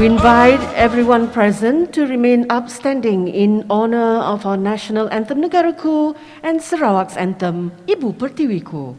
invite everyone present to remain upstanding in honor of our national anthem Negaraku and Sarawak's anthem Ibu Pertiwiku.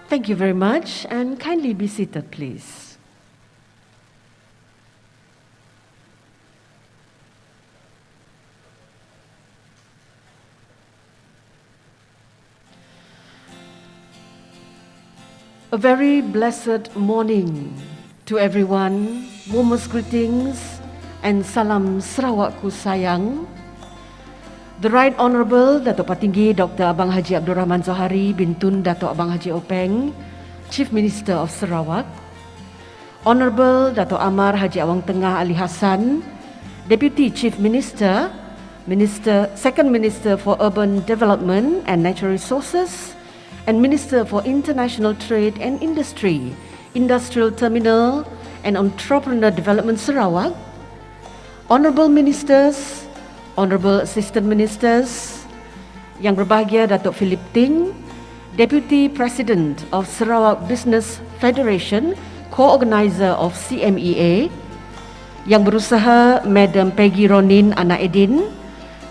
Thank you very much, and kindly be seated, please. A very blessed morning to everyone. Warmest greetings and salam Sarawakku sayang. The Right Honourable Datuk Patinggi Dr. Abang Haji Abdul Rahman Zohari bin Tun Datuk Abang Haji Openg, Chief Minister of Sarawak. Honourable Datuk Amar Haji Awang Tengah Ali Hassan, Deputy Chief Minister, Second Minister for Urban Development and Natural Resources, and Minister for International Trade and Industry, Industrial Terminal and Entrepreneur Development Sarawak. Honourable Ministers, Honourable Assistant Ministers, Yang Berbahagia Datuk Philip Ting, Deputy President of Sarawak Business Federation, Co-Organizer of Cmea, Yang Berusaha Madam Peggy Ronin Ana Edin,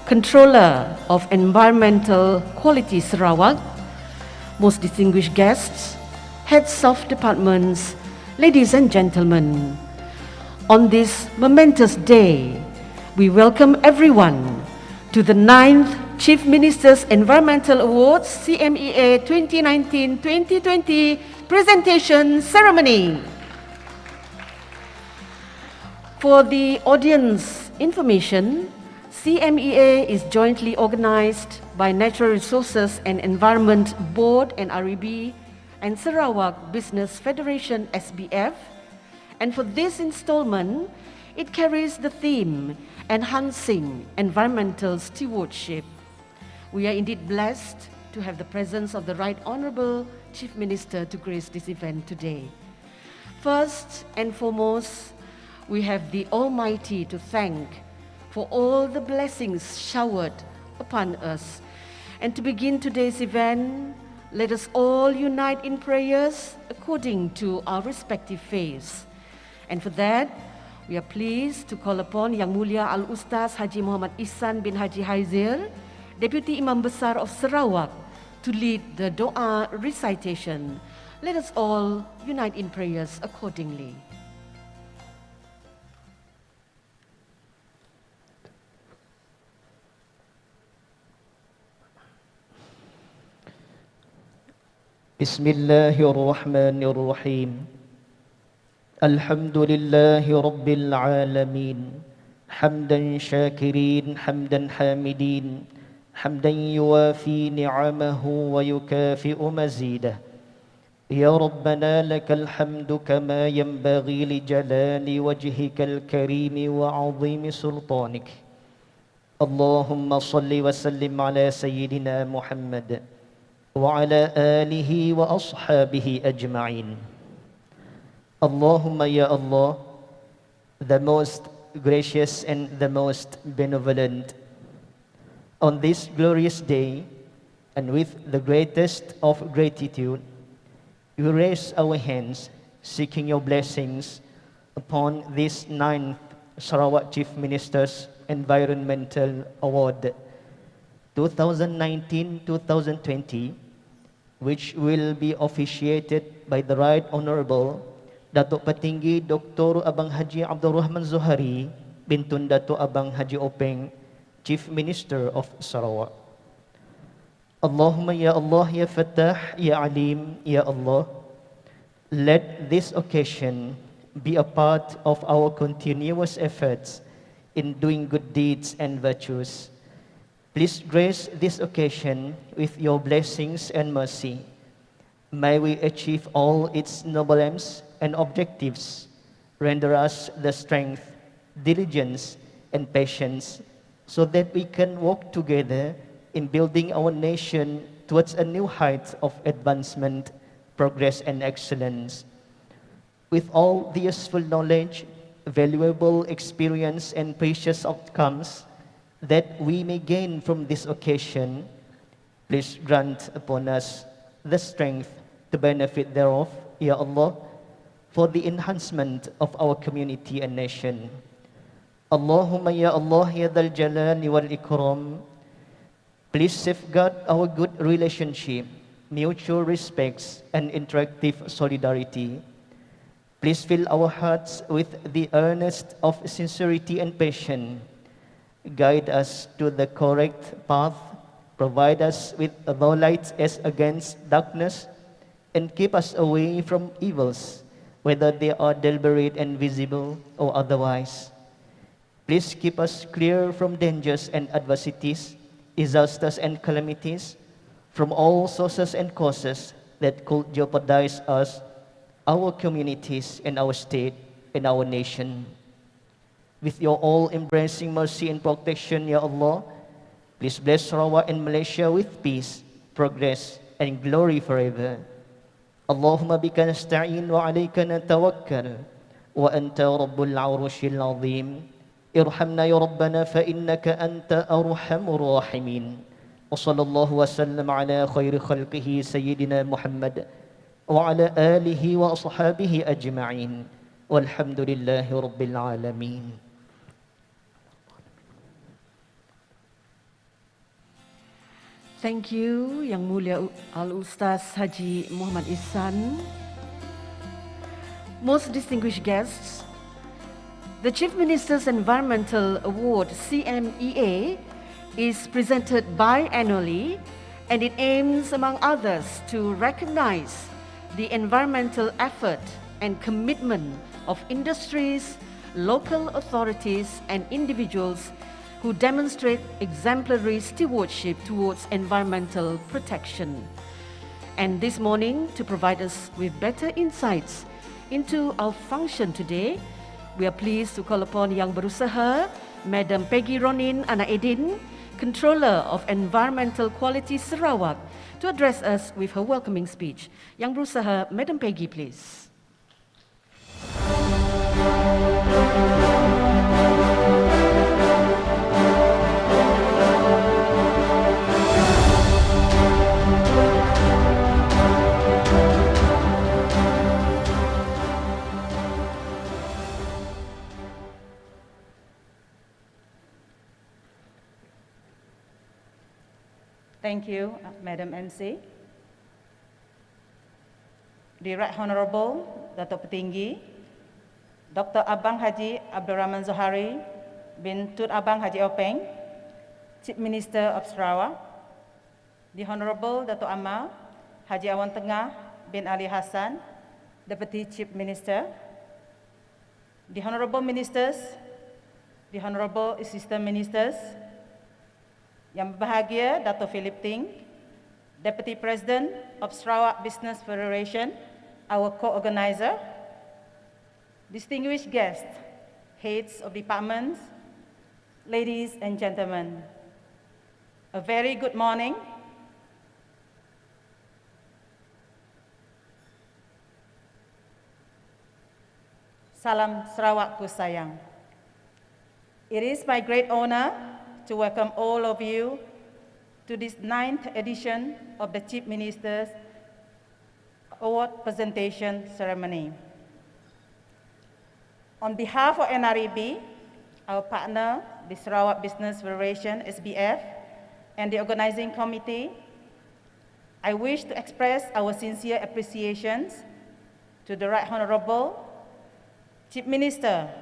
Controller of Environmental Quality Sarawak, most distinguished guests, heads of departments, ladies and gentlemen. On this momentous day, we welcome everyone to the 9th Chief Minister's Environmental Awards CMEA 2019-2020 presentation ceremony. For the audience information, CMEA is jointly organized by Natural Resources and Environment Board (NREB) and Sarawak Business Federation (SBF). And for this installment, it carries the theme, Enhancing Environmental Stewardship. We are indeed blessed to have the presence of the Right Honourable Chief Minister to grace this event today. First and foremost, we have the Almighty to thank for all the blessings showered upon us. And to begin today's event, let us all unite in prayers according to our respective faiths. And for that, we are pleased to call upon Yang Mulia Al-Ustaz Haji Muhammad Ihsan bin Haji Haizir, Deputy Imam Besar of Sarawak, to lead the doa recitation. Let us all unite in prayers accordingly. Bismillahirrahmanirrahim. Alhamdulillahi Rabbil Alamin. Hamdan syakirin, hamdan hamidin, hamdan yuwafi ni'amahu wa yukafi'u mazidah. Ya Rabbana lakal hamdu kama yanbaghi li jalali wajhikal karimi wa azimi sultanik. Allahumma salli wa sallim ala Sayyidina Muhammad wa ala alihi wa ashabihi ajma'in. Allahumma ya Allah, the most gracious and the most benevolent, on this glorious day and with the greatest of gratitude, we raise our hands seeking your blessings upon this 9th Sarawak Chief Minister's Environmental Award 2019-2020, which will be officiated by the Right Honorable Datuk Petinggi Dr. Abang Haji Abdul Rahman Zuhari Bintun Datuk Abang Haji Openg, Chief Minister of Sarawak. Allahumma ya Allah, ya Fattah, ya Alim, ya Allah, let this occasion be a part of our continuous efforts in doing good deeds and virtues. Please grace this occasion with your blessings and mercy. May we achieve all its noble aims and objectives. Render us the strength, diligence, and patience so that we can work together in building our nation towards a new height of advancement, progress, and excellence. With all the useful knowledge, valuable experience, and precious outcomes that we may gain from this occasion, please grant upon us the strength to benefit thereof, Ya Allah, for the enhancement of our community and nation. Allahumma ya Allah, ya Dhal Jalali wal Ikram, please safeguard our good relationship, mutual respects, and interactive solidarity. Please fill our hearts with the earnest of sincerity and passion. Guide us to the correct path, provide us with the light as against darkness, and keep us away from evils, whether they are deliberate and visible or otherwise. Please keep us clear from dangers and adversities, disasters and calamities, from all sources and causes that could jeopardize us, our communities, and our state, and our nation. With your all-embracing mercy and protection, Ya Allah, please bless Sarawak and Malaysia with peace, progress, and glory forever. Allahumma bika nasta'in wa alayka natawakkal wa anta rabbul arshil azim. Irhamna ya Rabbana fa innaka anta arhamur rahimin. Wa sallallahu wa sallam ala khairi khalqihi Sayyidina Muhammad wa ala alihi wa ashabihi ajma'in. Walhamdulillahi rabbil alamin. Thank you, Yang Mulia Al-Ustaz Haji Muhammad Ihsan. Most distinguished guests, the Chief Minister's Environmental Award, Cmea, is presented biannually, and it aims, among others, to recognize the environmental effort and commitment of industries, local authorities, and individuals who demonstrate exemplary stewardship towards environmental protection. And this morning, to provide us with better insights into our function today, we are pleased to call upon Yang Berusaha, Madam Peggy Ronin Ana Edin, Controller of Environmental Quality Sarawak, to address us with her welcoming speech. Yang Berusaha, Madam Peggy, please. Thank you, Madam NC. The Right Honorable Datuk Petinggi, Dr. Abang Haji Abdul Rahman Zohari bin Tun Abang Haji Openg, Chief Minister of Sarawak, the Honorable Datuk Amal Haji Awan Tengah bin Ali Hassan, Deputy Chief Minister, the Honorable Ministers, the Honorable Assistant Ministers, yang berbahagia Dato' Philip Ting, Deputy President of Sarawak Business Federation, our co-organizer, distinguished guests, heads of departments, ladies and gentlemen, a very good morning. Salam Sarawakku sayang. It is my great honor to welcome all of you to this 9th edition of the Chief Minister's Award Presentation Ceremony. On behalf of NREB, our partner, the Sarawak Business Federation, SBF, and the organizing committee, I wish to express our sincere appreciations to the Right Honorable Chief Minister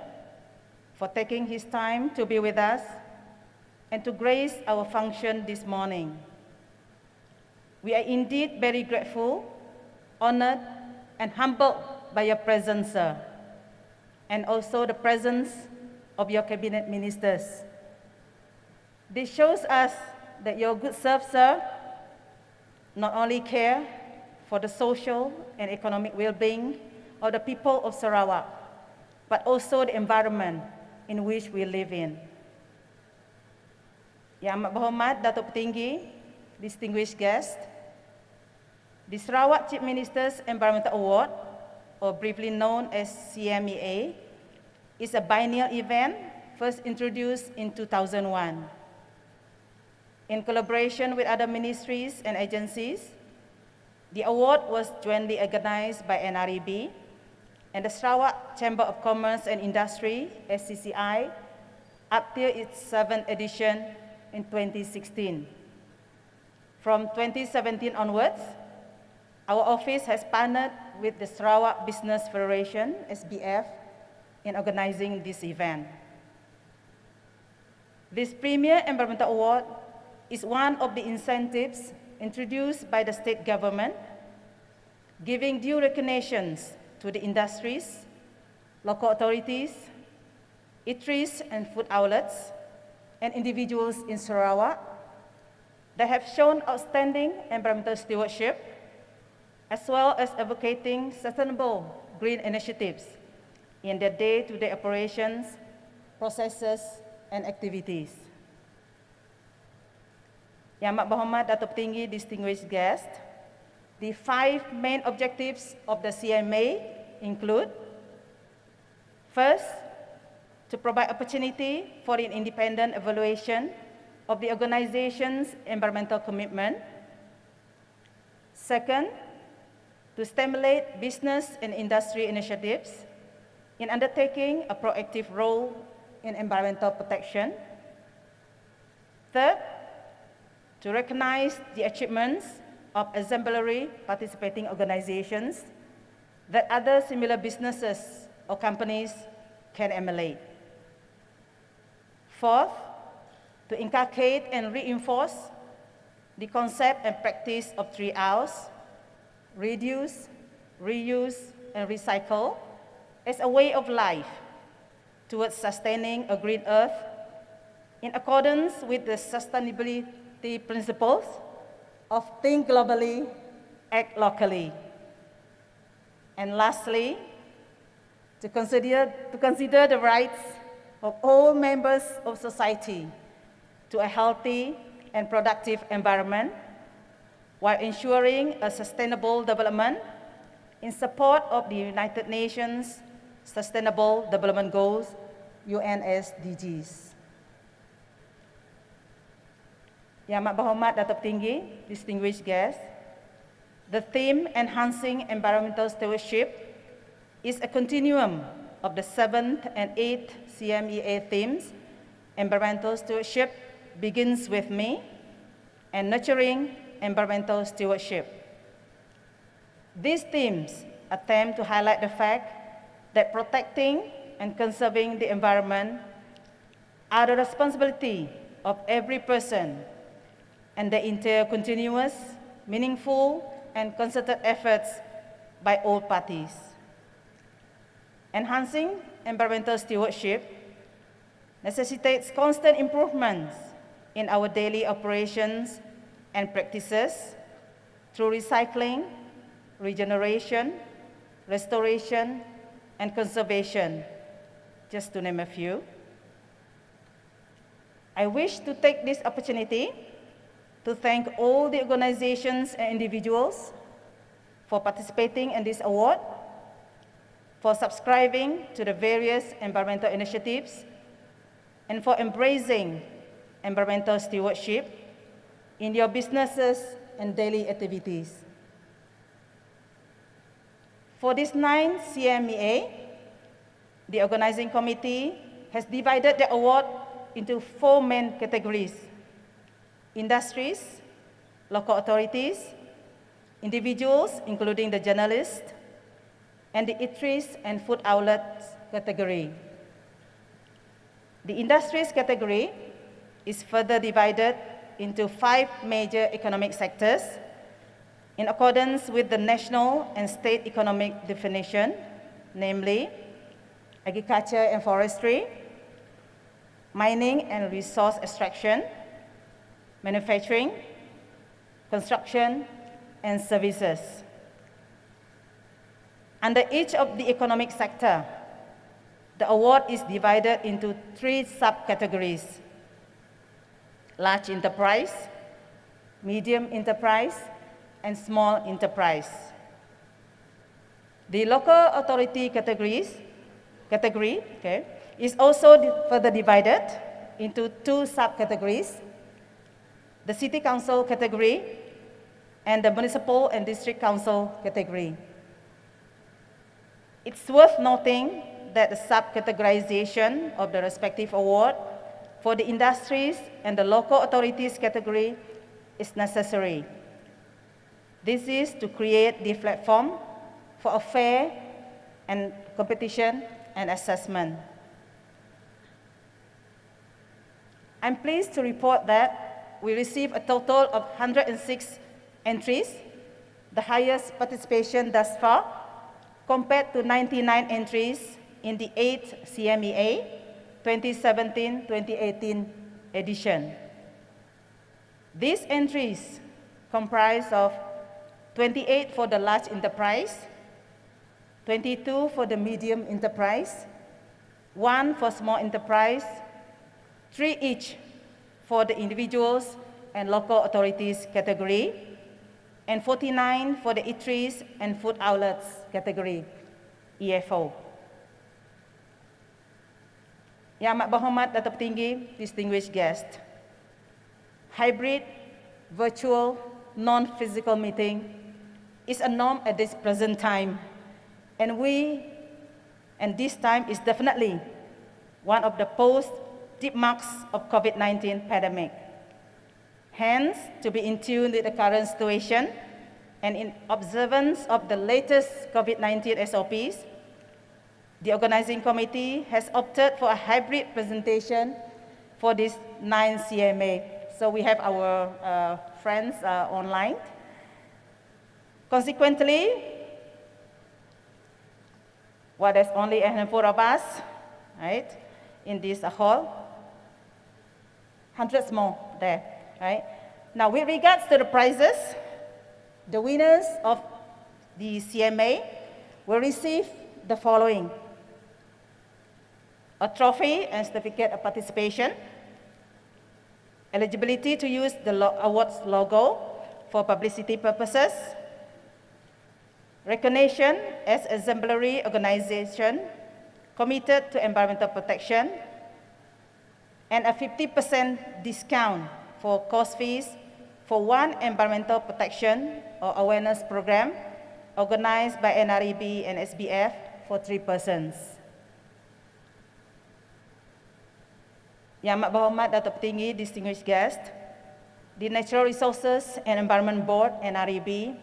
for taking his time to be with us and to grace our function this morning. We are indeed very grateful, honored, and humbled by your presence, sir, and also the presence of your cabinet ministers. This shows us that your good self, sir, not only care for the social and economic well-being of the people of Sarawak, but also the environment in which we live in. Yang amat berhormat Datuk Petinggi, distinguished guests, the Sarawak Chief Minister's Environmental Award, or briefly known as Cmea, is a biennial event first introduced in 2001. In collaboration with other ministries and agencies, the award was jointly organized by NREB and the Sarawak Chamber of Commerce and Industry, SCCI, up till its 7th edition in 2016. From 2017 onwards, our office has partnered with the Sarawak Business Federation, SBF, in organizing this event. This Premier Environmental Award is one of the incentives introduced by the state government, giving due recognitions to the industries, local authorities, eateries and food outlets, and individuals in Sarawak that have shown outstanding environmental stewardship, as well as advocating sustainable green initiatives in their day-to-day operations, processes, and activities. Yang amat berhormat Datuk Petinggi, distinguished guests, the 5 main objectives of the CMA include: first, to provide opportunity for an independent evaluation of the organization's environmental commitment. Second, to stimulate business and industry initiatives in undertaking a proactive role in environmental protection. Third, to recognize the achievements of exemplary participating organizations that other similar businesses or companies can emulate. Fourth, to inculcate and reinforce the concept and practice of 3 R's: reduce, reuse, and recycle as a way of life towards sustaining a green earth in accordance with the sustainability principles of think globally, act locally. And lastly, to consider the rights of all members of society to a healthy and productive environment while ensuring a sustainable development in support of the United Nations Sustainable Development Goals, UNSDGs. Yang amat berhormat Datuk Petinggi, distinguished guests, the theme Enhancing Environmental Stewardship is a continuum of the 7th and 8th CMEA themes. Environmental stewardship begins with me, and nurturing environmental stewardship. These themes attempt to highlight the fact that protecting and conserving the environment are the responsibility of every person, and they entail continuous, meaningful, and concerted efforts by all parties. Enhancing environmental stewardship necessitates constant improvements in our daily operations and practices through recycling, regeneration, restoration, and conservation, just to name a few. I wish to take this opportunity to thank all the organizations and individuals for participating in this award, for subscribing to the various environmental initiatives, and for embracing environmental stewardship in your businesses and daily activities. For this 9th Cmea, the organizing committee has divided the award into 4 main categories: industries, local authorities, individuals, including the journalists, and the eateries and food outlets category. The industries category is further divided into 5 major economic sectors in accordance with the national and state economic definition, namely agriculture and forestry, mining and resource extraction, manufacturing, construction, and services. Under each of the economic sector, the award is divided into 3 subcategories: large enterprise, medium enterprise, and small enterprise. The local authority category is also further divided into 2 subcategories: the city council category and the municipal and district council category. It's worth noting that the subcategorization of the respective award for the industries and the local authorities category is necessary. This is to create the platform for a fair and competition and assessment. I'm pleased to report that we received a total of 106 entries, the highest participation thus far, compared to 99 entries in the 8th Cmea 2017-2018 edition. These entries comprise of 28 for the large enterprise, 22 for the medium enterprise, 1 for small enterprise, 3 each for the individuals and local authorities category, and 49 for the eateries and food outlets category, EFO. Yang amat berhormat Datuk Petinggi, distinguished guest, hybrid, virtual, non-physical meeting is a norm at this present time, and this time is definitely one of the post-deep marks of COVID-19 pandemic. Hence, to be in tune with the current situation and in observance of the latest COVID-19 SOPs, the organizing committee has opted for a hybrid presentation for this 9th Cmea. So we have our friends online. Consequently, there's only a handful of us, right, in this hall. Hundreds more there. Right? Now, with regards to the prizes, the winners of the Cmea will receive the following: a trophy and certificate of participation, eligibility to use the awards logo for publicity purposes, recognition as exemplary organization committed to environmental protection, and a 50% discount for course fees for 1 environmental protection or awareness program organized by NREB and SBF for 3 persons. Yang amat berhormat Datuk Petinggi, distinguished guest, the Natural Resources and Environment Board, NREB,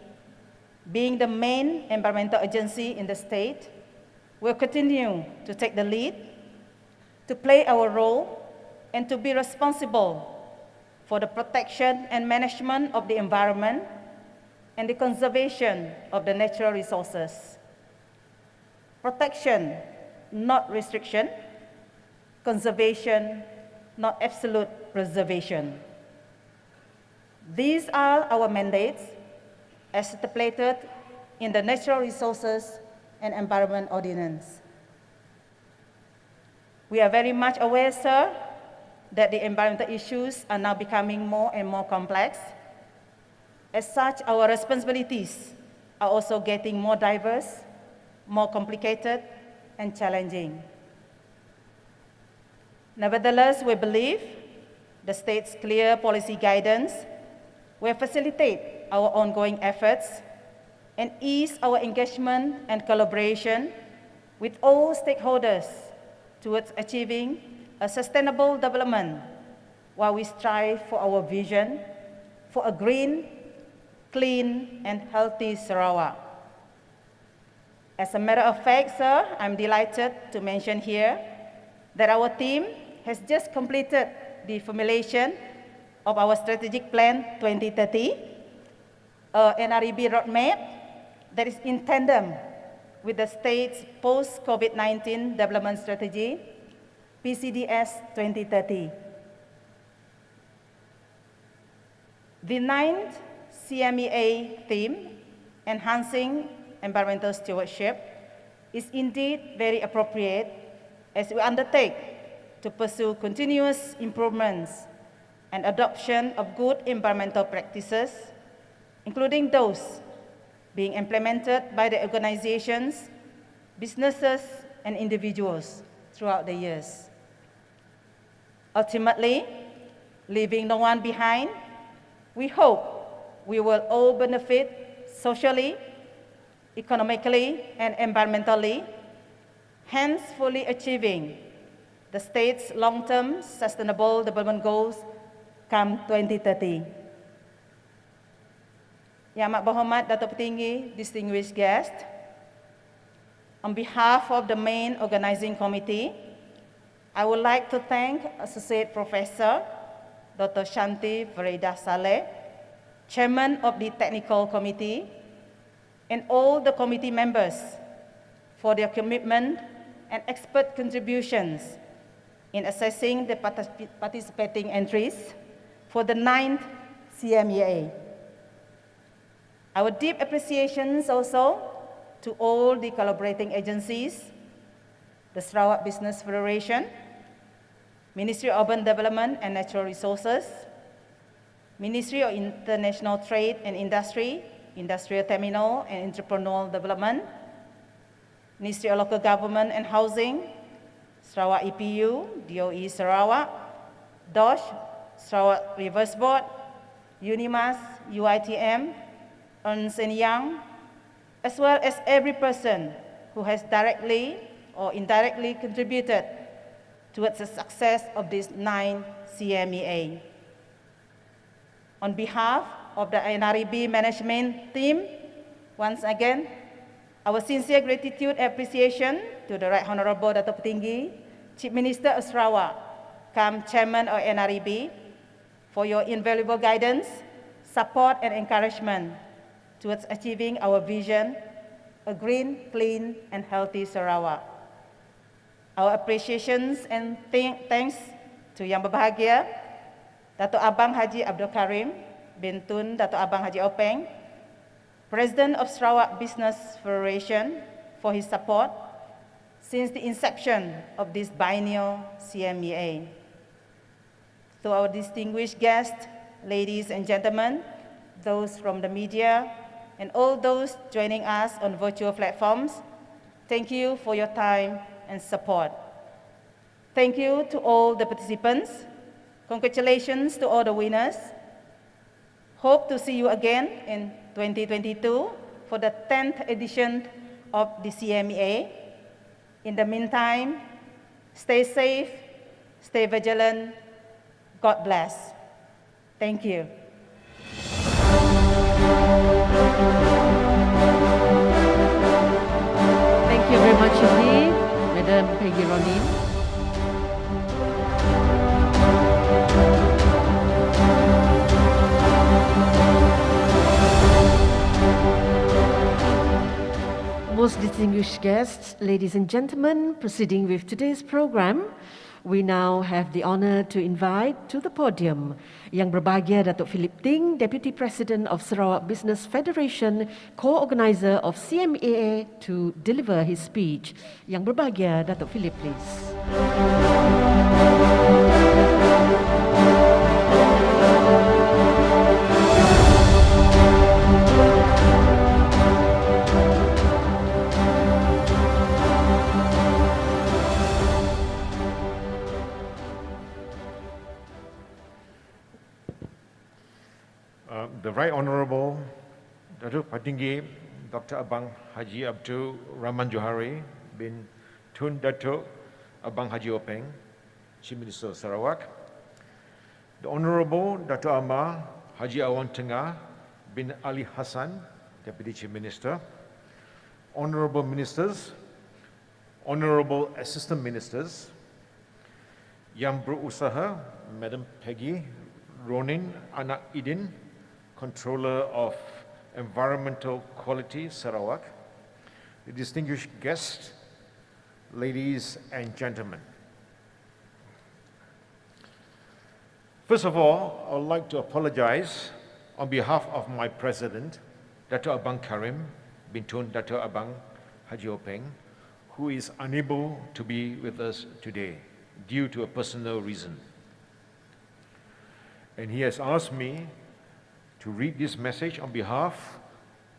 being the main environmental agency in the state, will continue to take the lead, to play our role, and to be responsible for the protection and management of the environment and the conservation of the natural resources. Protection, not restriction. Conservation, not absolute preservation. These are our mandates as stipulated in the Natural Resources and Environment Ordinance. We are very much aware, sir, that the environmental issues are now becoming more and more complex. As such, our responsibilities are also getting more diverse, more complicated, and challenging. Nevertheless, we believe the state's clear policy guidance will facilitate our ongoing efforts and ease our engagement and collaboration with all stakeholders towards achieving a sustainable development while we strive for our vision for a green, clean, and healthy Sarawak. As a matter of fact, sir, I'm delighted to mention here that our team has just completed the formulation of our strategic plan 2030, NREB roadmap that is in tandem with the state's post-COVID-19 development strategy, PCDS 2030. The ninth CMEA theme, enhancing environmental stewardship, is indeed very appropriate as we undertake to pursue continuous improvements and adoption of good environmental practices, including those being implemented by the organizations, businesses, and individuals throughout the years. Ultimately, leaving no one behind, we hope we will all benefit socially, economically, and environmentally, hence fully achieving the state's long-term sustainable development goals come 2030. Yang amat berhormat Datuk Petinggi, distinguished guest, on behalf of the main organizing committee, I would like to thank Associate Professor Dr. Shanti Farida Saleh, Chairman of the Technical Committee, and all the committee members for their commitment and expert contributions in assessing the participating entries for the 9th CMEA. Our deep appreciations also to all the collaborating agencies, the Sarawak Business Federation, Ministry of Urban Development and Natural Resources, Ministry of International Trade and Industry, Industrial Terminal and Entrepreneurial Development, Ministry of Local Government and Housing, Sarawak EPU, DOE Sarawak, DOSH, Sarawak Reverse Board, UNIMAS, UITM, Ernst & Young, as well as every person who has directly or indirectly contributed towards the success of this 9th CMEA. On behalf of the NREB management team, once again, our sincere gratitude and appreciation to the Right Honourable Datuk Petinggi, Chief Minister of Sarawak, come Chairman of NREB, for your invaluable guidance, support and encouragement towards achieving our vision, a green, clean and healthy Sarawak. Our appreciations and thanks to Yang Berbahagia, Datuk Abang Haji Abdul Karim bin Tun Datuk Abang Haji Openg, President of Sarawak Business Federation, for his support since the inception of this biennial CMEA. To our distinguished guests, ladies and gentlemen, those from the media, and all those joining us on virtual platforms, thank you for your time and support. Thank you to all the participants. Congratulations to all the winners. Hope to see you again in 2022 for the 10th edition of the CMEA. In the meantime, stay safe, stay vigilant. God bless. Thank you. Peggy Ronin. Most distinguished guests, ladies and gentlemen, proceeding with today's program, we now have the honor to invite to the podium Yang Berbahagia Datuk Philip Ting, Deputy President of Sarawak Business Federation, co-organizer of Cmea, to deliver his speech. Yang Berbahagia Datuk Philip, please. The Right Honourable Datuk Patinggi Dr. Abang Haji Abdul Rahman Johari bin Tun Datuk Abang Haji Openg, Chief Minister of Sarawak, the Honourable Datuk Amar Haji Awan Tengah bin Ali Hassan, Deputy Chief Minister, Honourable Ministers, Honourable Assistant Ministers, Yang Berusaha Madam Peggy Ronin Anak Idin, Controller of Environmental Quality, Sarawak, the distinguished guests, ladies and gentlemen. First of all, I would like to apologize on behalf of my president, Dato' Abang Karim bin Tun Dato' Abang Haji Openg, who is unable to be with us today due to a personal reason. And he has asked me to read this message on behalf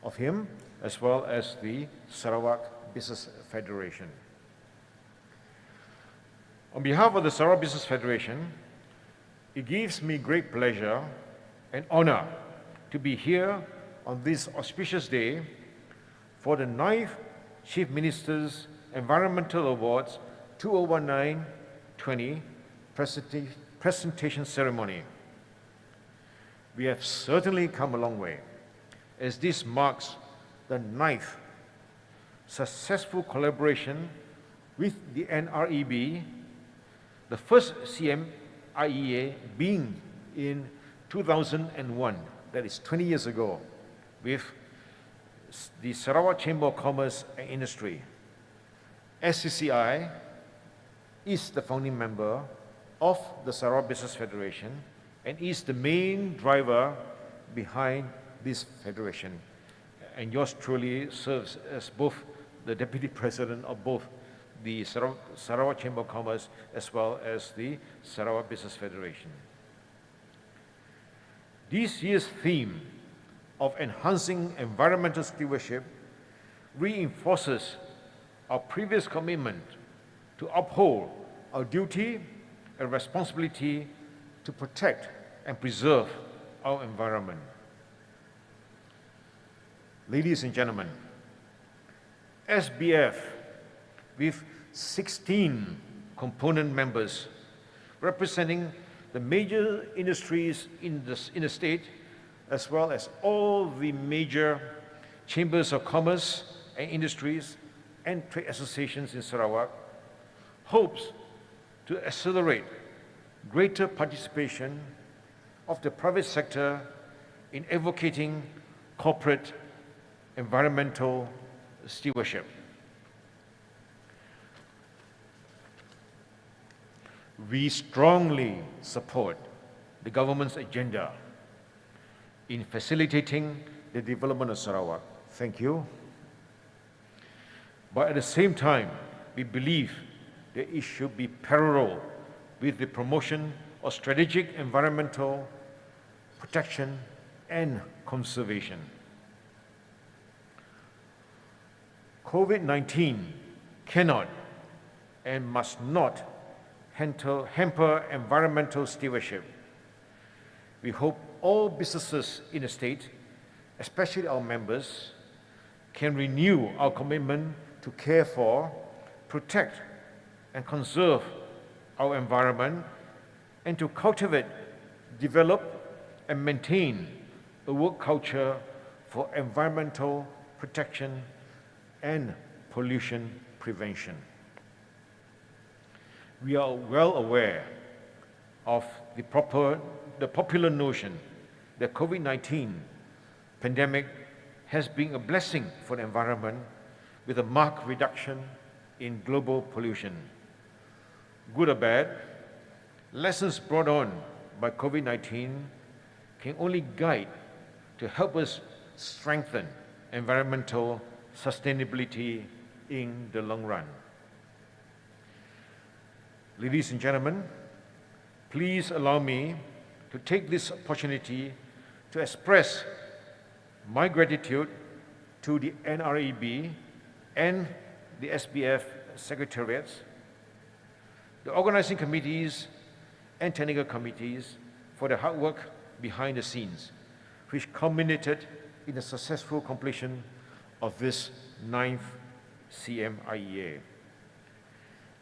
of him as well as the Sarawak Business Federation. On behalf of the Sarawak Business Federation, it gives me great pleasure and honor to be here on this auspicious day for the 9th Chief Minister's Environmental Awards 2019-20 presentation ceremony. We have certainly come a long way, as this marks the 9th successful collaboration with the NREB, the first CMIEA being in 2001, that is 20 years ago, with the Sarawak Chamber of Commerce and Industry. SCCI is the founding member of the Sarawak Business Federation and is the main driver behind this federation. And yours truly serves as both the Deputy President of both the Sarawak Chamber of Commerce as well as the Sarawak Business Federation. This year's theme of enhancing environmental stewardship reinforces our previous commitment to uphold our duty and responsibility to protect and preserve our environment. Ladies and gentlemen, SBF, with 16 component members representing the major industries in the state, as well as all the major chambers of commerce and industries and trade associations in Sarawak, hopes to accelerate greater participation of the private sector in advocating corporate environmental stewardship. We strongly support the government's agenda in facilitating the development of Sarawak. Thank you. But at the same time, we believe that it should be parallel with the promotion of strategic environmental protection and conservation. COVID-19 cannot and must not hamper environmental stewardship. We hope all businesses in the state, especially our members, can renew our commitment to care for, protect, and conserve our environment, and to cultivate, develop, and maintain a work culture for environmental protection and pollution prevention. We are well aware of the popular notion that COVID-19 pandemic has been a blessing for the environment with a marked reduction in global pollution. Good or bad, lessons brought on by COVID-19 can only guide to help us strengthen environmental sustainability in the long run. Ladies and gentlemen, please allow me to take this opportunity to express my gratitude to the NREB and the SBF secretariats, the organizing committees and technical committees for the hard work behind the scenes, which culminated in the successful completion of this 9th CMEA.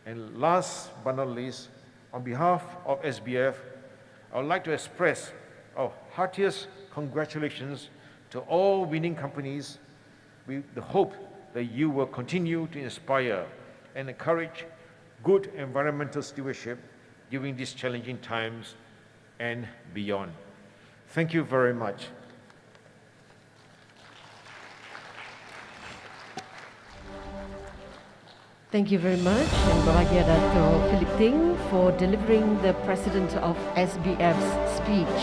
And last but not least, on behalf of SBF, I would like to express our heartiest congratulations to all winning companies with the hope that you will continue to inspire and encourage good environmental stewardship during these challenging times and beyond. Thank you very much. Thank you very much, and Bahagia Dato' Philip Ting for delivering the President of SBF's speech.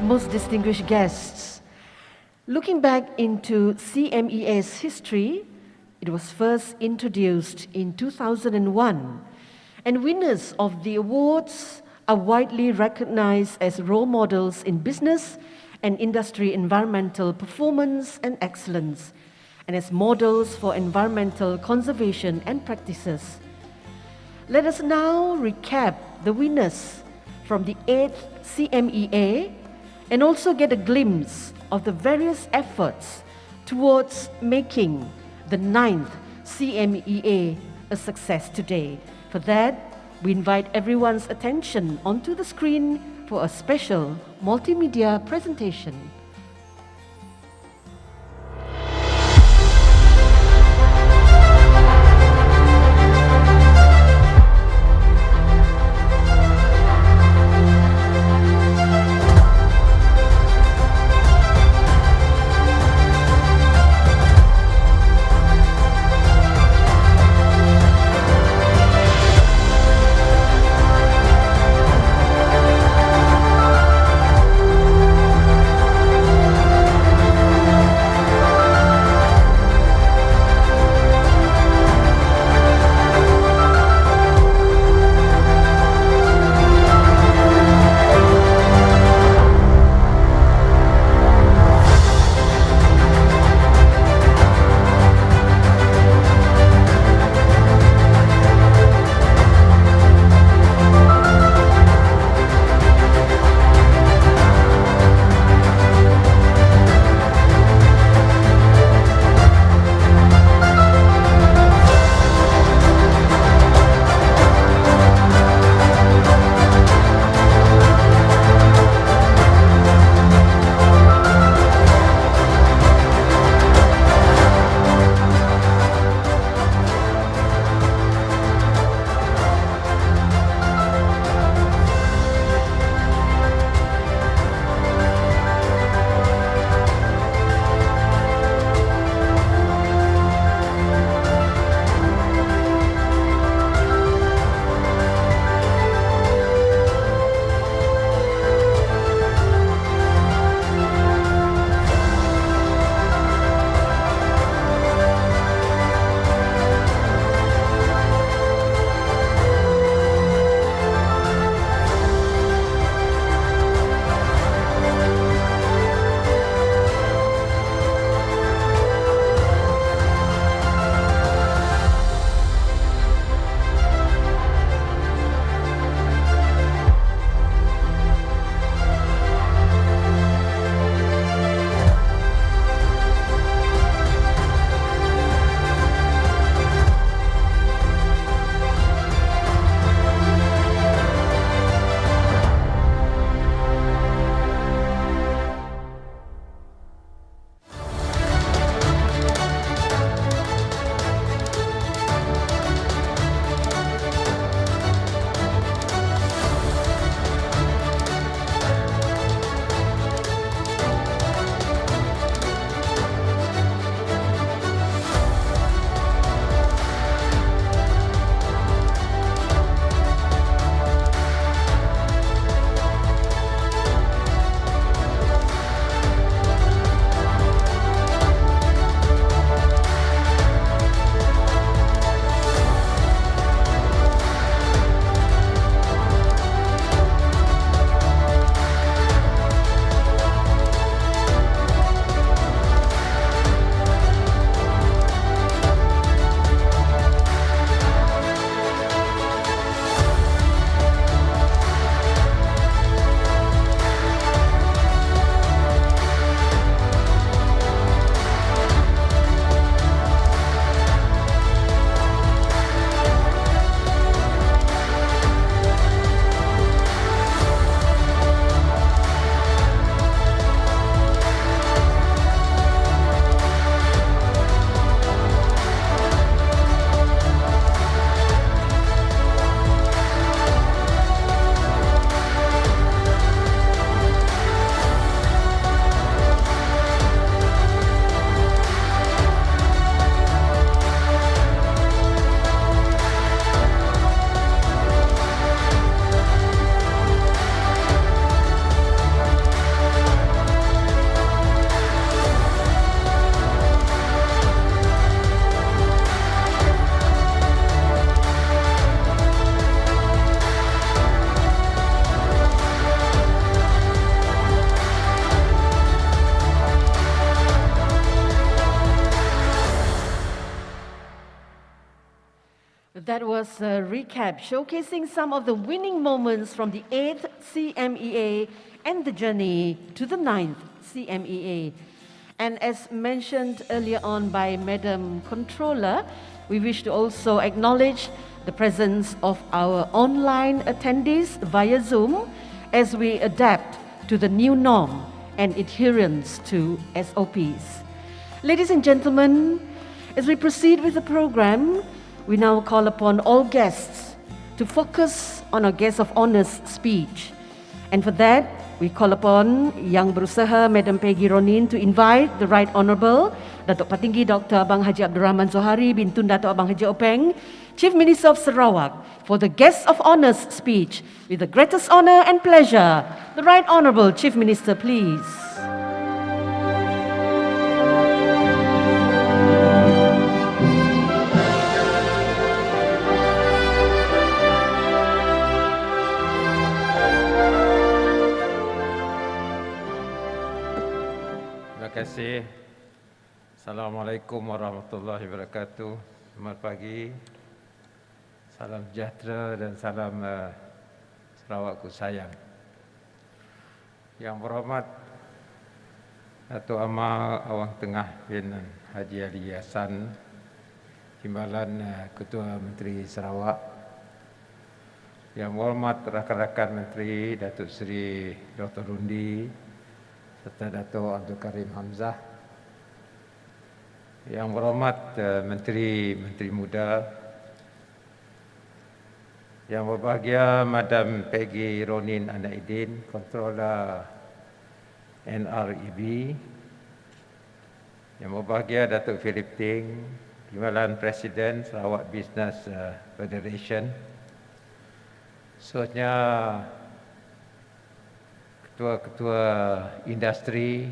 Most distinguished guests, looking back into CMEA's history, it was first introduced in 2001, and winners of the awards are widely recognized as role models in business and industry environmental performance and excellence, and as models for environmental conservation and practices. Let us now recap the winners from the 8th CMEA and also get a glimpse of the various efforts towards making the 9th CMEA a success today. For that, we invite everyone's attention onto the screen for a special multimedia presentation. was a recap showcasing some of the winning moments from the 8th CMEA and the journey to the 9th CMEA. And as mentioned earlier on by Madam Controller, we wish to also acknowledge the presence of our online attendees via Zoom as we adapt to the new norm and adherence to SOPs. Ladies and gentlemen, as we proceed with the program, we now call upon all guests to focus on our guest of honor's speech. And for that, we call upon Yang Berusaha, Madam Peggy Ronin, to invite the Right Honourable Datuk Patinggi Dr. Abang Haji Abdul Rahman Zohari Bintun Datuk Abang Haji Openg, Chief Minister of Sarawak, for the guest of honour's speech. With the greatest honour and pleasure, the Right Honourable Chief Minister, please. Terima kasih. Assalamualaikum warahmatullahi wabarakatuh. Selamat pagi. Salam sejahtera dan salam Sarawakku sayang. Yang berhormat Datuk Amal Awang Tengah bin Haji Ali Hassan, Timbalan Ketua Menteri Sarawak. Yang berhormat rakan-rakan Menteri Datuk Seri Dr. Rundi serta Datuk Abdul Karim Hamzah. Yang berhormat Menteri Muda. Yang berbahagia Madam Peggy Ronin Anaidin, Controller NREB. Yang berbahagia Datuk Philip Ting, Timbalan Presiden Sarawak Business Federation. Seterusnya ketua-ketua industri,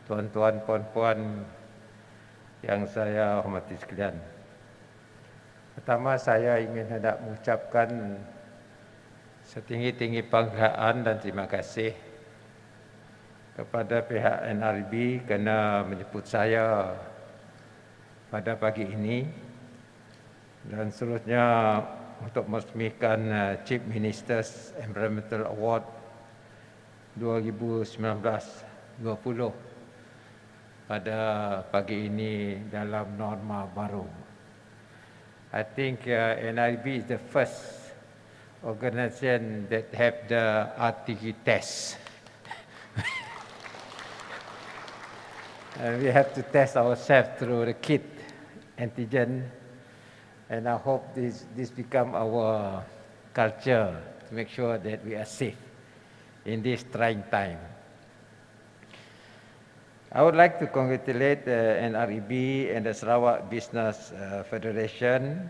tuan-tuan, puan-puan yang saya hormati sekalian. Pertama, saya ingin hendak mengucapkan setinggi-tinggi penghargaan dan terima kasih kepada pihak NRB kerana menjemput saya pada pagi ini, dan seterusnya untuk meresmikan Chief Minister's Environmental Award 2019-20 pada pagi ini dalam norma baru. I think NIB is the first organisation that have the RTG test. And we have to test ourselves through the kit antigen, and I hope this become our culture to make sure that we are safe in this trying time. I would like to congratulate the NREB and the Sarawak Business Federation,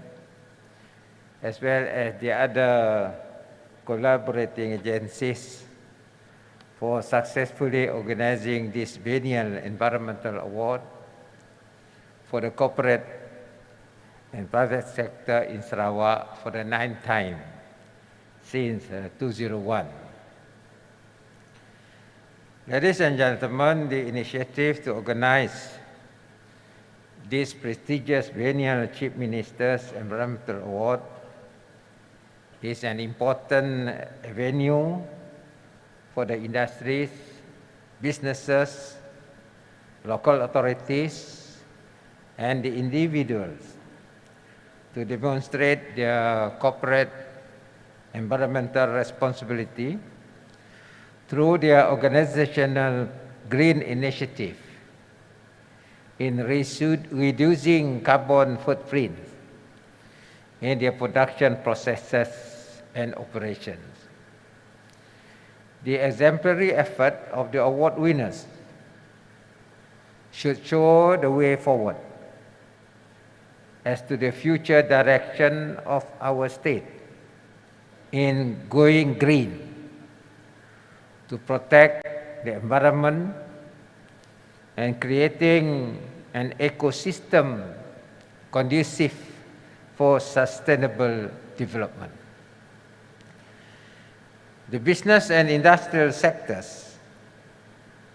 as well as the other collaborating agencies for successfully organizing this biennial environmental award for the corporate and private sector in Sarawak for the 9th time since 2001. Ladies and gentlemen, the initiative to organize this prestigious biennial Chief Minister's Environmental Award is an important venue for the industries, businesses, local authorities, and the individuals to demonstrate their corporate environmental responsibility through their organizational green initiative in reducing carbon footprint in their production processes and operations. The exemplary effort of the award winners should show the way forward as to the future direction of our state in going green, to protect the environment and creating an ecosystem conducive for sustainable development. The business and industrial sectors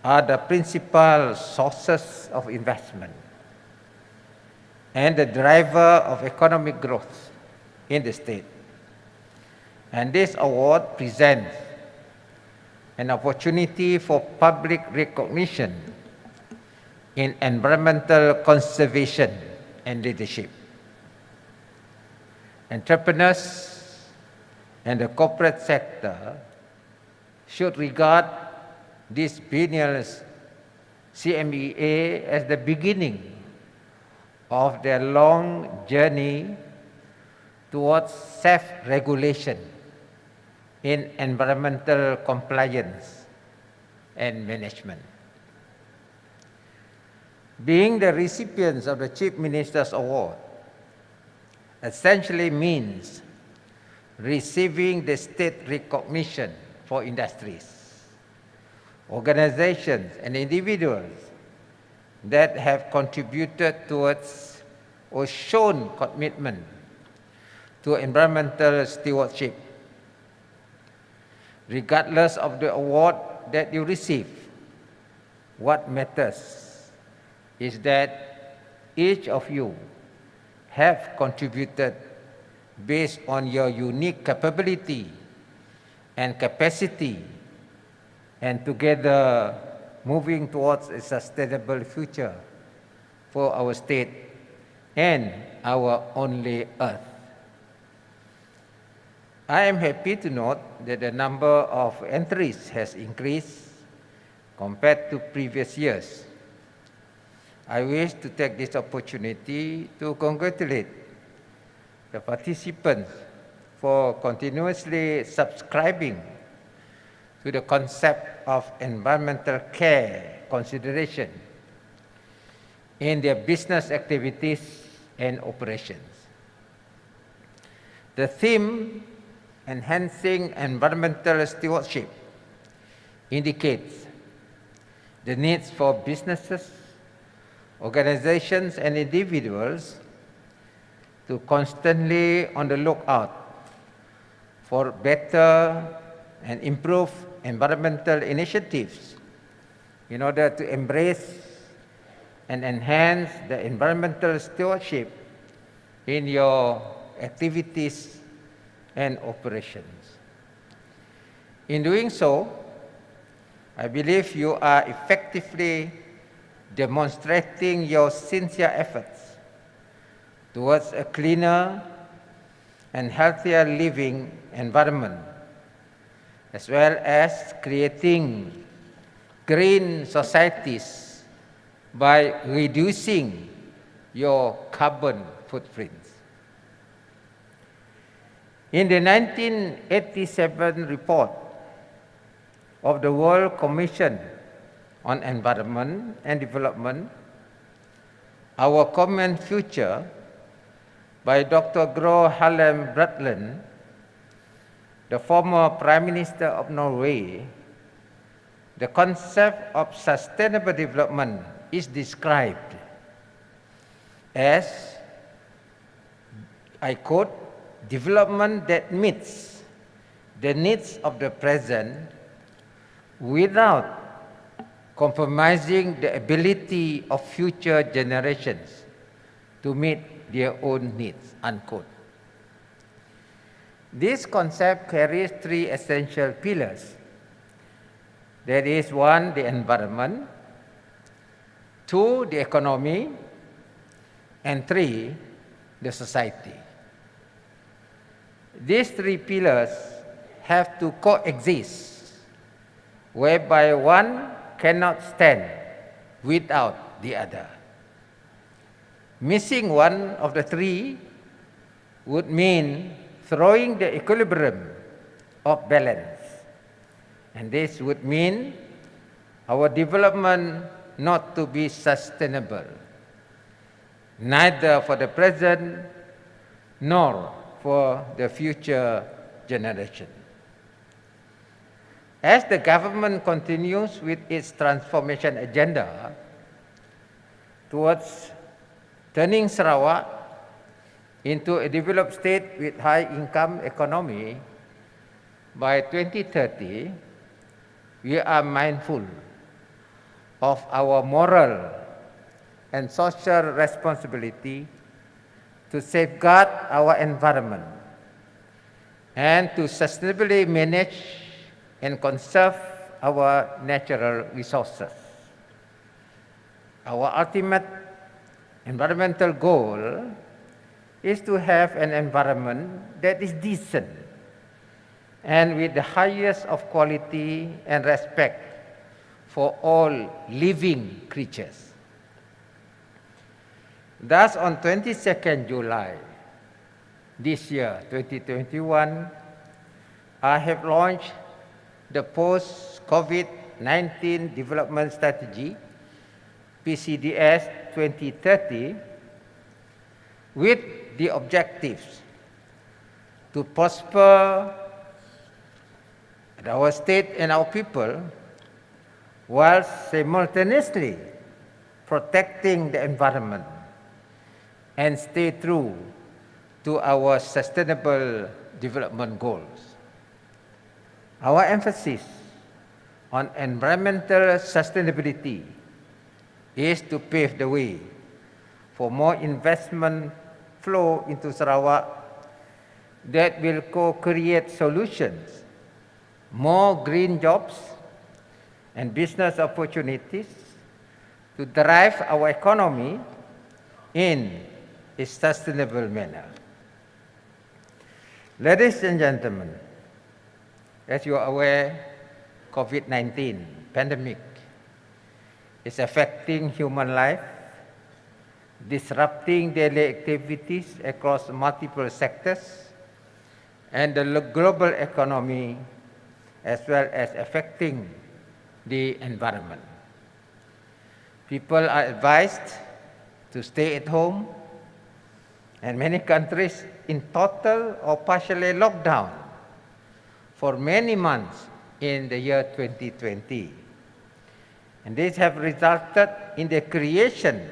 are the principal sources of investment and the driver of economic growth in the state. And this award presents an opportunity for public recognition in environmental conservation and leadership. Entrepreneurs and the corporate sector should regard this biennial CMEA as the beginning of their long journey towards self-regulation in environmental compliance and management. Being the recipients of the Chief Minister's Award essentially means receiving the state recognition for industries, organizations, and individuals that have contributed towards or shown commitment to environmental stewardship. Regardless of the award that you receive, what matters is that each of you have contributed based on your unique capability and capacity, and together moving towards a sustainable future for our state and our only earth. I am happy to note that the number of entries has increased compared to previous years. I wish to take this opportunity to congratulate the participants for continuously subscribing to the concept of environmental care consideration in their business activities and operations. The theme, enhancing environmental stewardship, indicates the needs for businesses, organizations, and individuals to constantly on the lookout for better and improved environmental initiatives in order to embrace and enhance the environmental stewardship in your activities and operations. In doing so, I believe you are effectively demonstrating your sincere efforts towards a cleaner and healthier living environment, as well as creating green societies by reducing your carbon footprints. In the 1987 report of the World Commission on Environment and Development, Our Common Future, by Dr. Gro Harlem Brundtland, the former Prime Minister of Norway, the concept of sustainable development is described as, I quote, development that meets the needs of the present without compromising the ability of future generations to meet their own needs, unquote. This concept carries three essential pillars. That is, one, the environment, two, the economy, and three, the society. These three pillars have to coexist, whereby one cannot stand without the other. Missing one of the three would mean throwing the equilibrium of balance. And this would mean our development not to be sustainable, neither for the present nor for the future generation. As the government continues with its transformation agenda towards turning Sarawak into a developed state with high-income economy, by 2030, we are mindful of our moral and social responsibility to safeguard our environment and to sustainably manage and conserve our natural resources. Our ultimate environmental goal is to have an environment that is decent and with the highest of quality and respect for all living creatures. Thus, on 22nd July this year, 2021, I have launched the Post-COVID-19 Development Strategy, PCDS 2030, with the objectives to prosper our state and our people while simultaneously protecting the environment and stay true to our sustainable development goals. Our emphasis on environmental sustainability is to pave the way for more investment flow into Sarawak that will co-create solutions, more green jobs and business opportunities to drive our economy in a sustainable manner. Ladies and gentlemen, as you are aware, COVID-19 pandemic is affecting human life, disrupting daily activities across multiple sectors and the global economy, as well as affecting the environment. People are advised to stay at home, and many countries in total or partially lockdown for many months in the year 2020. And these have resulted in the creation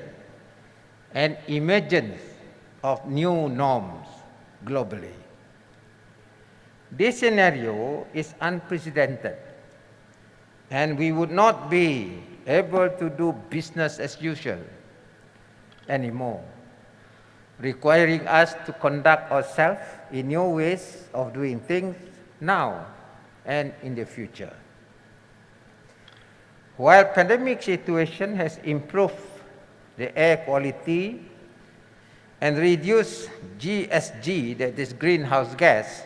and emergence of new norms globally. This scenario is unprecedented, and we would not be able to do business as usual anymore, requiring us to conduct ourselves in new ways of doing things now and in the future. While pandemic situation has improved the air quality and reduced GSG, that is greenhouse gas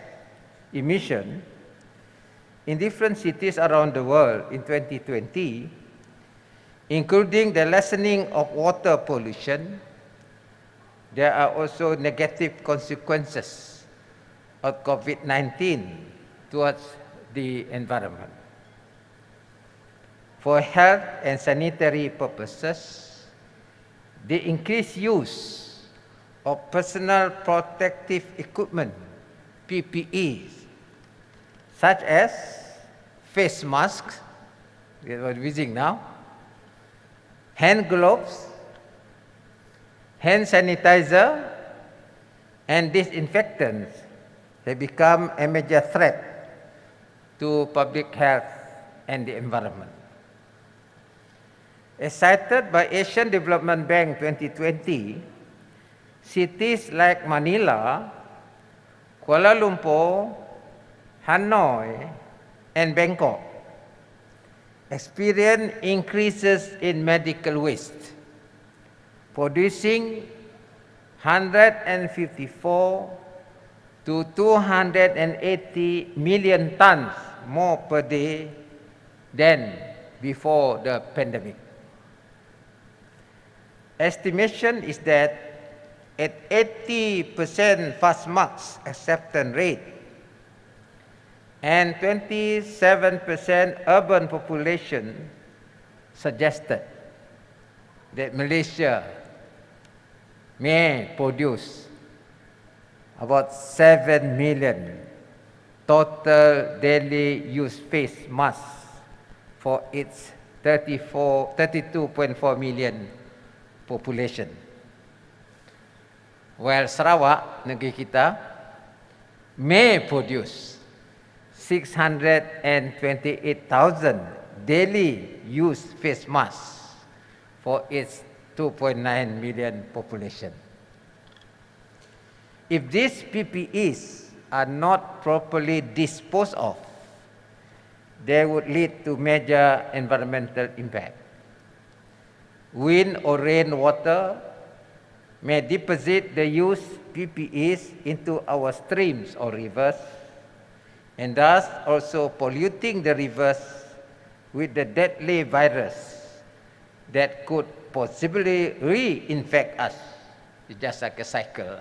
emission, in different cities around the world in 2020, including the lessening of water pollution, there are also negative consequences of COVID-19 towards the environment. For health and sanitary purposes, the increased use of personal protective equipment, PPEs, such as face masks, that we're using now, hand gloves, hand sanitizer, and disinfectants have become a major threat to public health and the environment. As cited by Asian Development Bank 2020, cities like Manila, Kuala Lumpur, Hanoi, and Bangkok experience increases in medical waste, producing 154 to 280 million tons more per day than before the pandemic. Estimation is that at 80% fast marks acceptance rate and 27% urban population suggested that Malaysia may produce about 7 million total daily use face masks for its 32.4 million population. While Sarawak, negeri kita, may produce 628,000 daily use face masks for its 2.9 million population. If these PPEs are not properly disposed of, they would lead to major environmental impact. Wind or rainwater may deposit the used PPEs into our streams or rivers, and thus also polluting the rivers with the deadly virus that could possibly reinfect us. It's just like a cycle.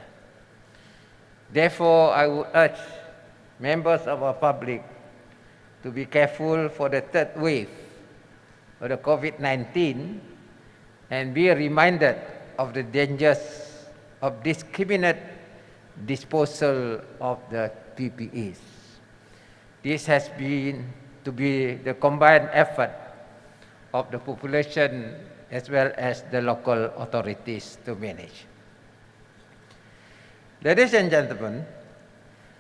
Therefore, I would urge members of our public to be careful for the third wave of the COVID-19 and be reminded of the dangers of discriminate disposal of the PPEs. This has been to be the combined effort of the population as well as the local authorities to manage. Ladies and gentlemen,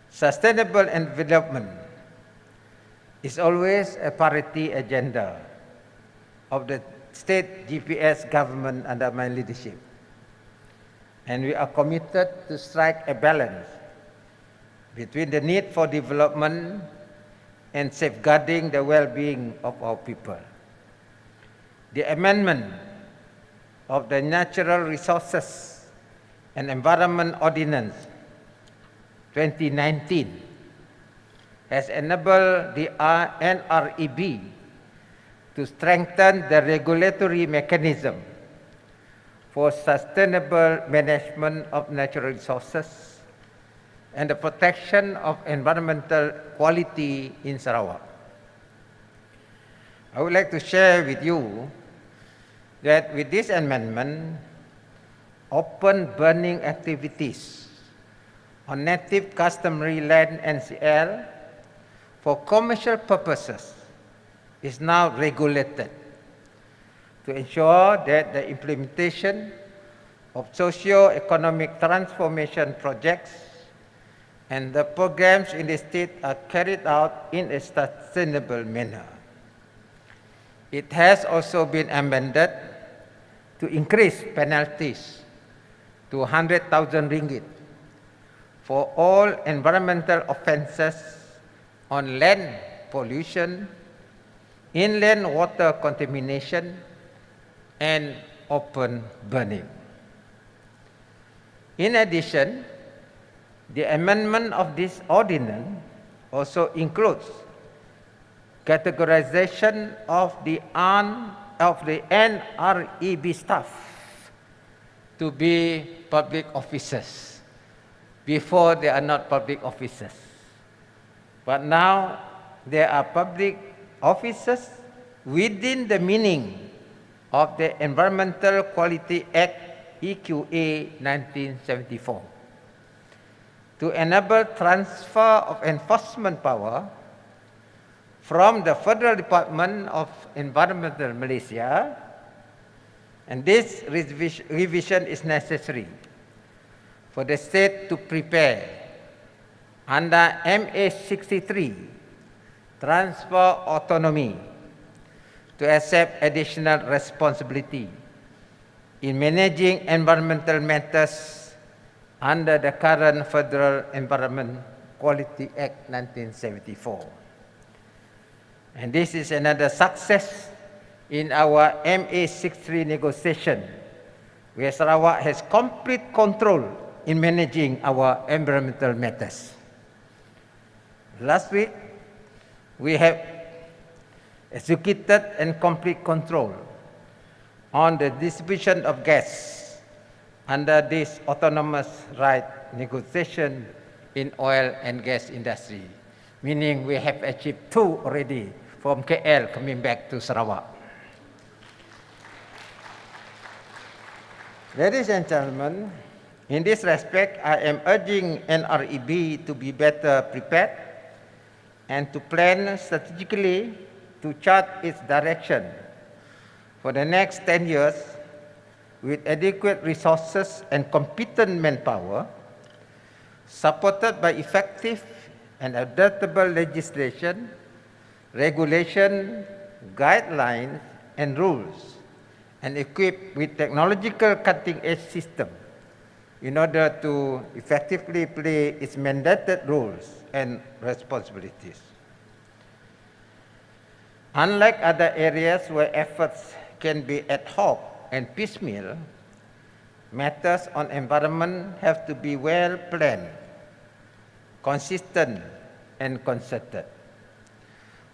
sustainable development is always a priority agenda of the state GPS government under my leadership. And we are committed to strike a balance between the need for development and safeguarding the well-being of our people. The amendment of the Natural Resources and Environment Ordinance 2019 has enabled the NREB to strengthen the regulatory mechanism for sustainable management of natural resources and the protection of environmental quality in Sarawak. I would like to share with you that with this amendment, open burning activities on native customary land NCL for commercial purposes is now regulated to ensure that the implementation of socio-economic transformation projects and the programs in the state are carried out in a sustainable manner. It has also been amended to increase penalties to 100,000 ringgit for all environmental offences on land pollution, inland water contamination, and open burning. In addition, the amendment of this ordinance also includes categorization of the NREB staff to be public officers. Before they are not public officers, but now they are public officers within the meaning of the Environmental Quality Act EQA 1974 to enable transfer of enforcement power from the Federal Department of Environmental Malaysia, and this revision is necessary for the state to prepare under MA 63 transfer autonomy to accept additional responsibility in managing environmental matters under the current Federal Environment Quality Act 1974. And this is another success in our MA 63 negotiation, where Sarawak has complete control in managing our environmental matters. Last week, we have executed and complete control on the distribution of gas under this autonomous right negotiation in oil and gas industry, meaning we have achieved 2 already from KL coming back to Sarawak. Ladies and gentlemen, in this respect, I am urging NREB to be better prepared and to plan strategically to chart its direction for the next 10 years with adequate resources and competent manpower, supported by effective and adaptable legislation, regulation, guidelines, and rules, and equipped with technological cutting-edge system in order to effectively play its mandated roles and responsibilities. Unlike other areas where efforts can be ad hoc and piecemeal, matters on environment have to be well planned, consistent, and concerted.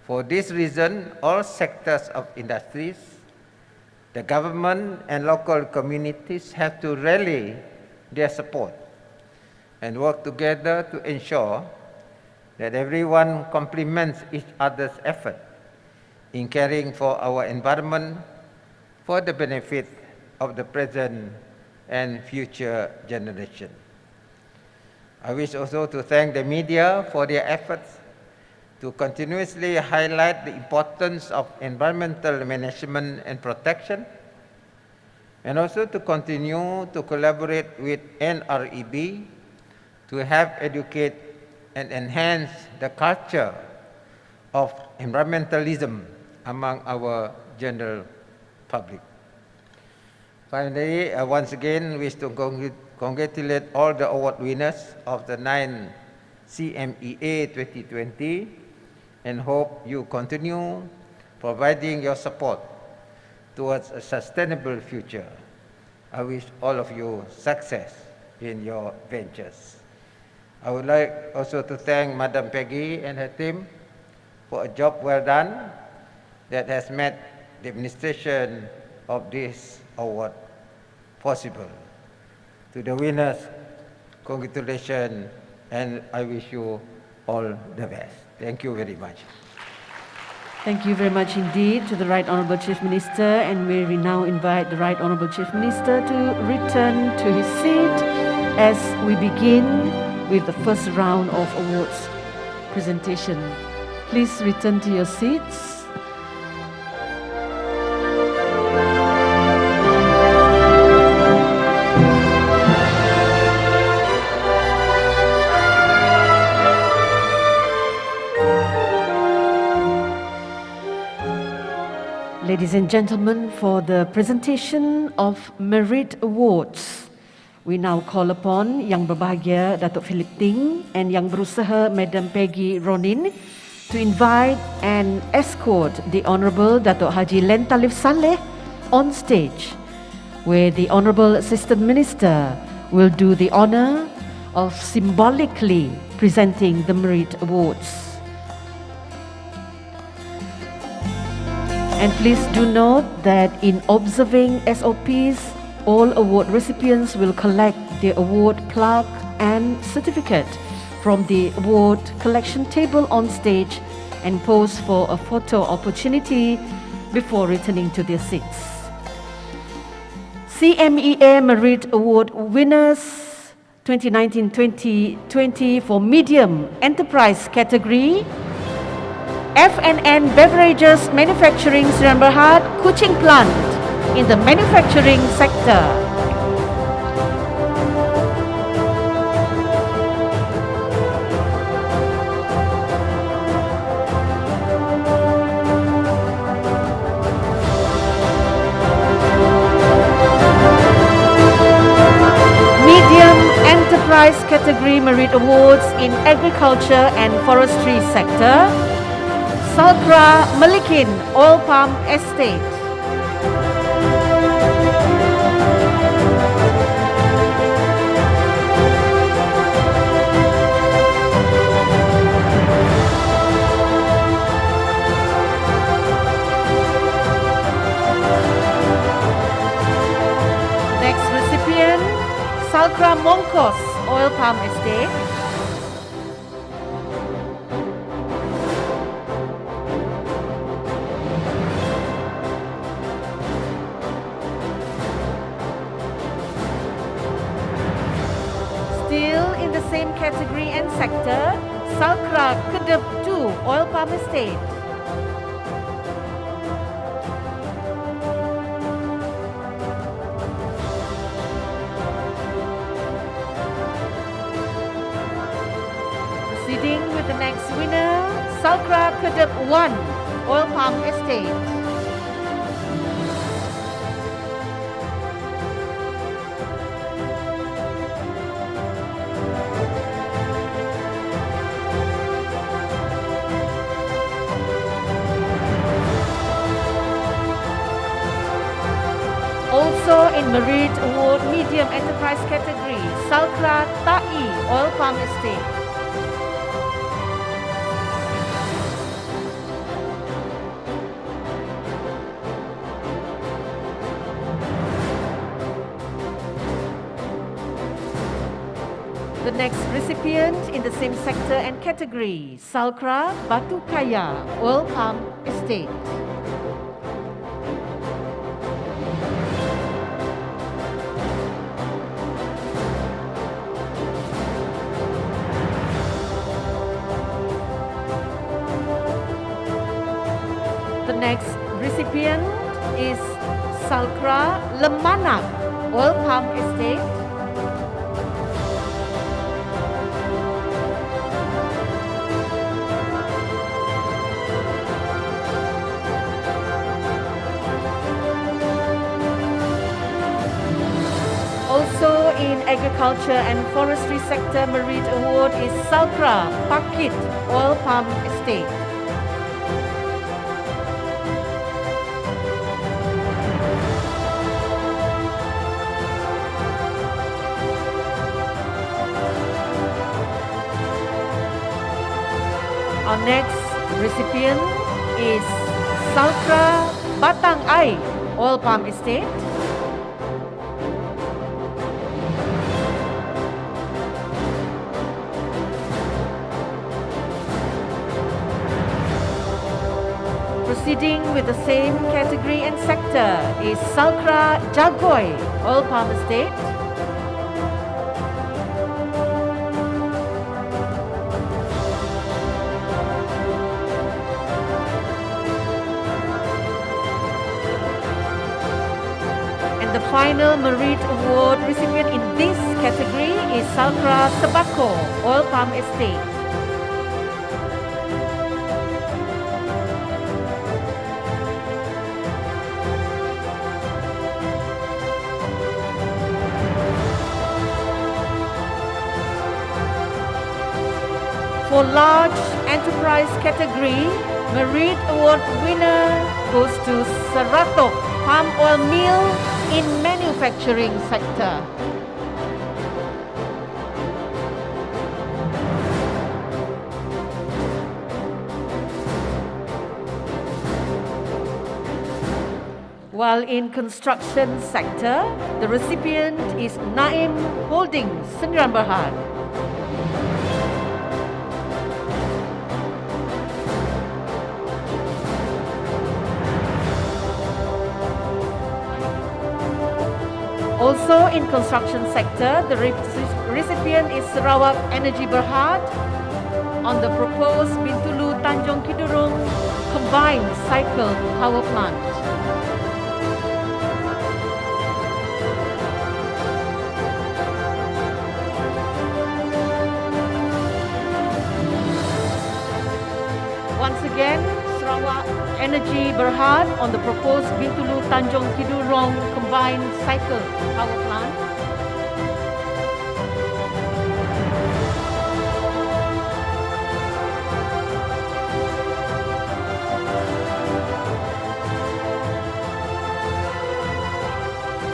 For this reason, all sectors of industries, the government and local communities have to rally their support and work together to ensure that everyone complements each other's effort in caring for our environment for the benefit of the present and future generation. I wish also to thank the media for their efforts to continuously highlight the importance of environmental management and protection, and also to continue to collaborate with NREB to help educate and enhance the culture of environmentalism among our general public. Finally, I once again wish to congratulate all the award winners of the 9th CMEA 2020 and hope you continue providing your support towards a sustainable future. I wish all of you success in your ventures. I would like also to thank Madam Peggy and her team for a job well done that has made the administration of this award possible. To the winners, congratulations, and I wish you all the best. Thank you very much. Thank you very much indeed to the Right Honourable Chief Minister, and may we now invite the Right Honourable Chief Minister to return to his seat as we begin with the first round of awards presentation. Please return to your seats. Ladies and gentlemen, for the presentation of Merit Awards, we now call upon Yang Berbahagia Datuk Philip Ting and Yang Berusaha Madam Peggy Ronin to invite and escort the Honourable Datuk Haji Len Talif Saleh on stage, where the Honourable Assistant Minister will do the honour of symbolically presenting the Merit Awards. And please do note that in observing SOPs, all award recipients will collect the award plaque and certificate from the award collection table on stage and pose for a photo opportunity before returning to their seats. CMEA Merit Award winners 2019-2020 for medium enterprise category: F&N Beverages Manufacturing Siaran Berhad Kuching Plant in the manufacturing sector. Medium Enterprise Category Merit Awards in Agriculture and Forestry sector: Salkra Malikin Oil Palm Estate. Next recipient, Salkra Mongkos Oil Palm Estate. Same category and sector, Salkra Kedep 2 Oil Palm Estate. Proceeding with the next winner, Salkra Kedep 1 Oil Palm Estate. Also in Merit Award Medium Enterprise category, Salkra Tai Oil Palm Estate. The next recipient in the same sector and category, Salkra Batu Kaya Oil Palm Estate. The next recipient is Salkra Lemanak Oil Palm Estate. Also in agriculture and forestry sector, Merit Award is Salkra Pakit Oil Palm Estate. Our next recipient is Salkra Batang Ai Oil Palm Estate. Proceeding with the same category and sector is Salkra Jagoy Oil Palm Estate. And the final Merit Award recipient in this category is Salkra Sebako Oil Palm Estate. For large enterprise category, Merit Award winner goes to Seratok Palm Oil Mill in manufacturing sector. While in construction sector, the recipient is Naim Holdings, Sendirian Berhad. Also in construction sector, the recipient is Sarawak Energy Berhad on the proposed Bintulu Tanjung Kidurong combined cycle power plant. Once again, Sarawak Energy Berhad on the proposed Bintulu Tanjung Kidurong combined cycle power plant.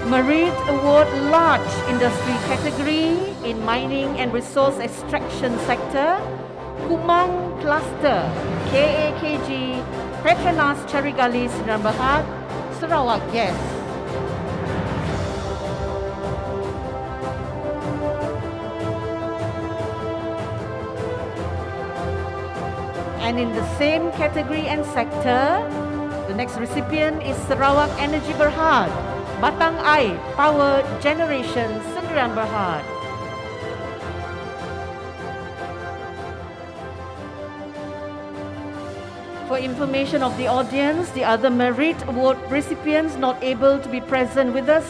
Merit Award Large Industry category in mining and resource extraction sector, Kumang Cluster, KAKG, Petronas Carigali Sdn Bhd, Sarawak Gas. And in the same category and sector, the next recipient is Sarawak Energy Berhad, Batang Ai Power Generation Sdn Bhd. For information of the audience, the other Merit Award recipients not able to be present with us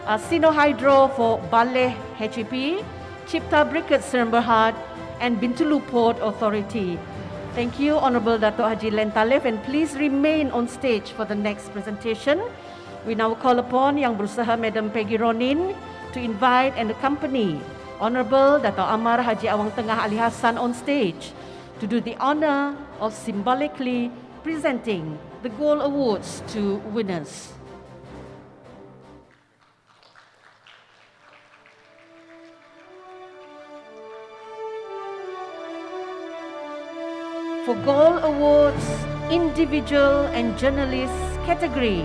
are Sino Hydro for Baleh HEP, Cipta Briket Sdn Bhd, and Bintulu Port Authority. Thank you, Honorable Dato' Haji Len Talif, and please remain on stage for the next presentation. We now call upon Yang Berusaha Madam Peggy Ronin to invite and accompany Honorable Dato' Amar Haji Awang Tengah Ali Hassan on stage to do the honor of symbolically presenting the Gold Awards to winners. For Gold Awards, Individual and Journalist category,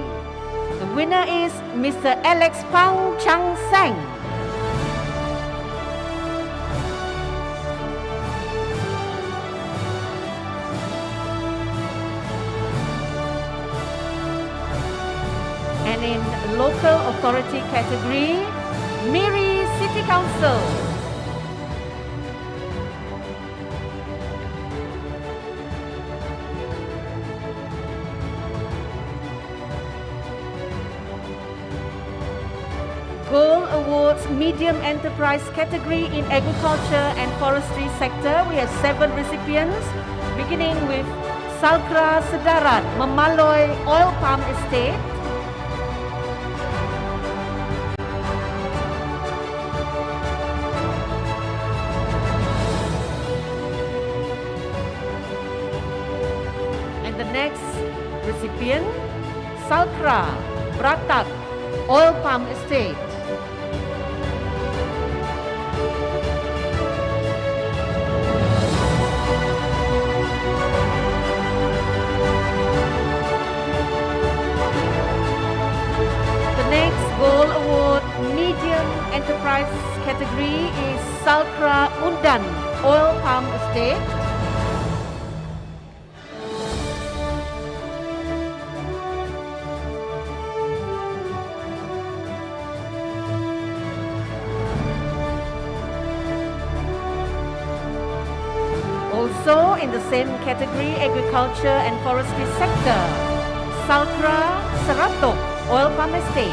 the winner is Mr. Alex Pang Chang Sang. And in Local Authority category, Miri City Council. Gold Awards Medium Enterprise category in Agriculture and Forestry sector, we have 7 recipients, beginning with Salkra Sedarat Memaloy Oil Palm Estate. And the next recipient, Salkra Bratak Oil Palm Estate. Gold Award Medium Enterprise category is Salkra Undan Oil Palm Estate. Also in the same category, Agriculture and Forestry sector, Salkra Seratok Oil Palm Estate.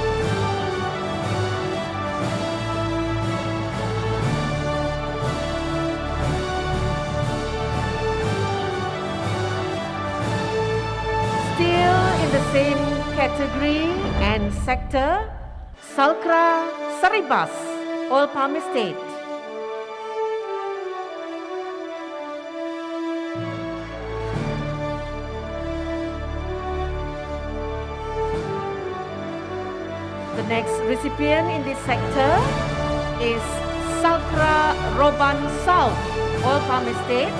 The same category and sector, Salkra Saribas Oil Palm Estate. The next recipient in this sector is Salkra Roban South Oil Palm Estate.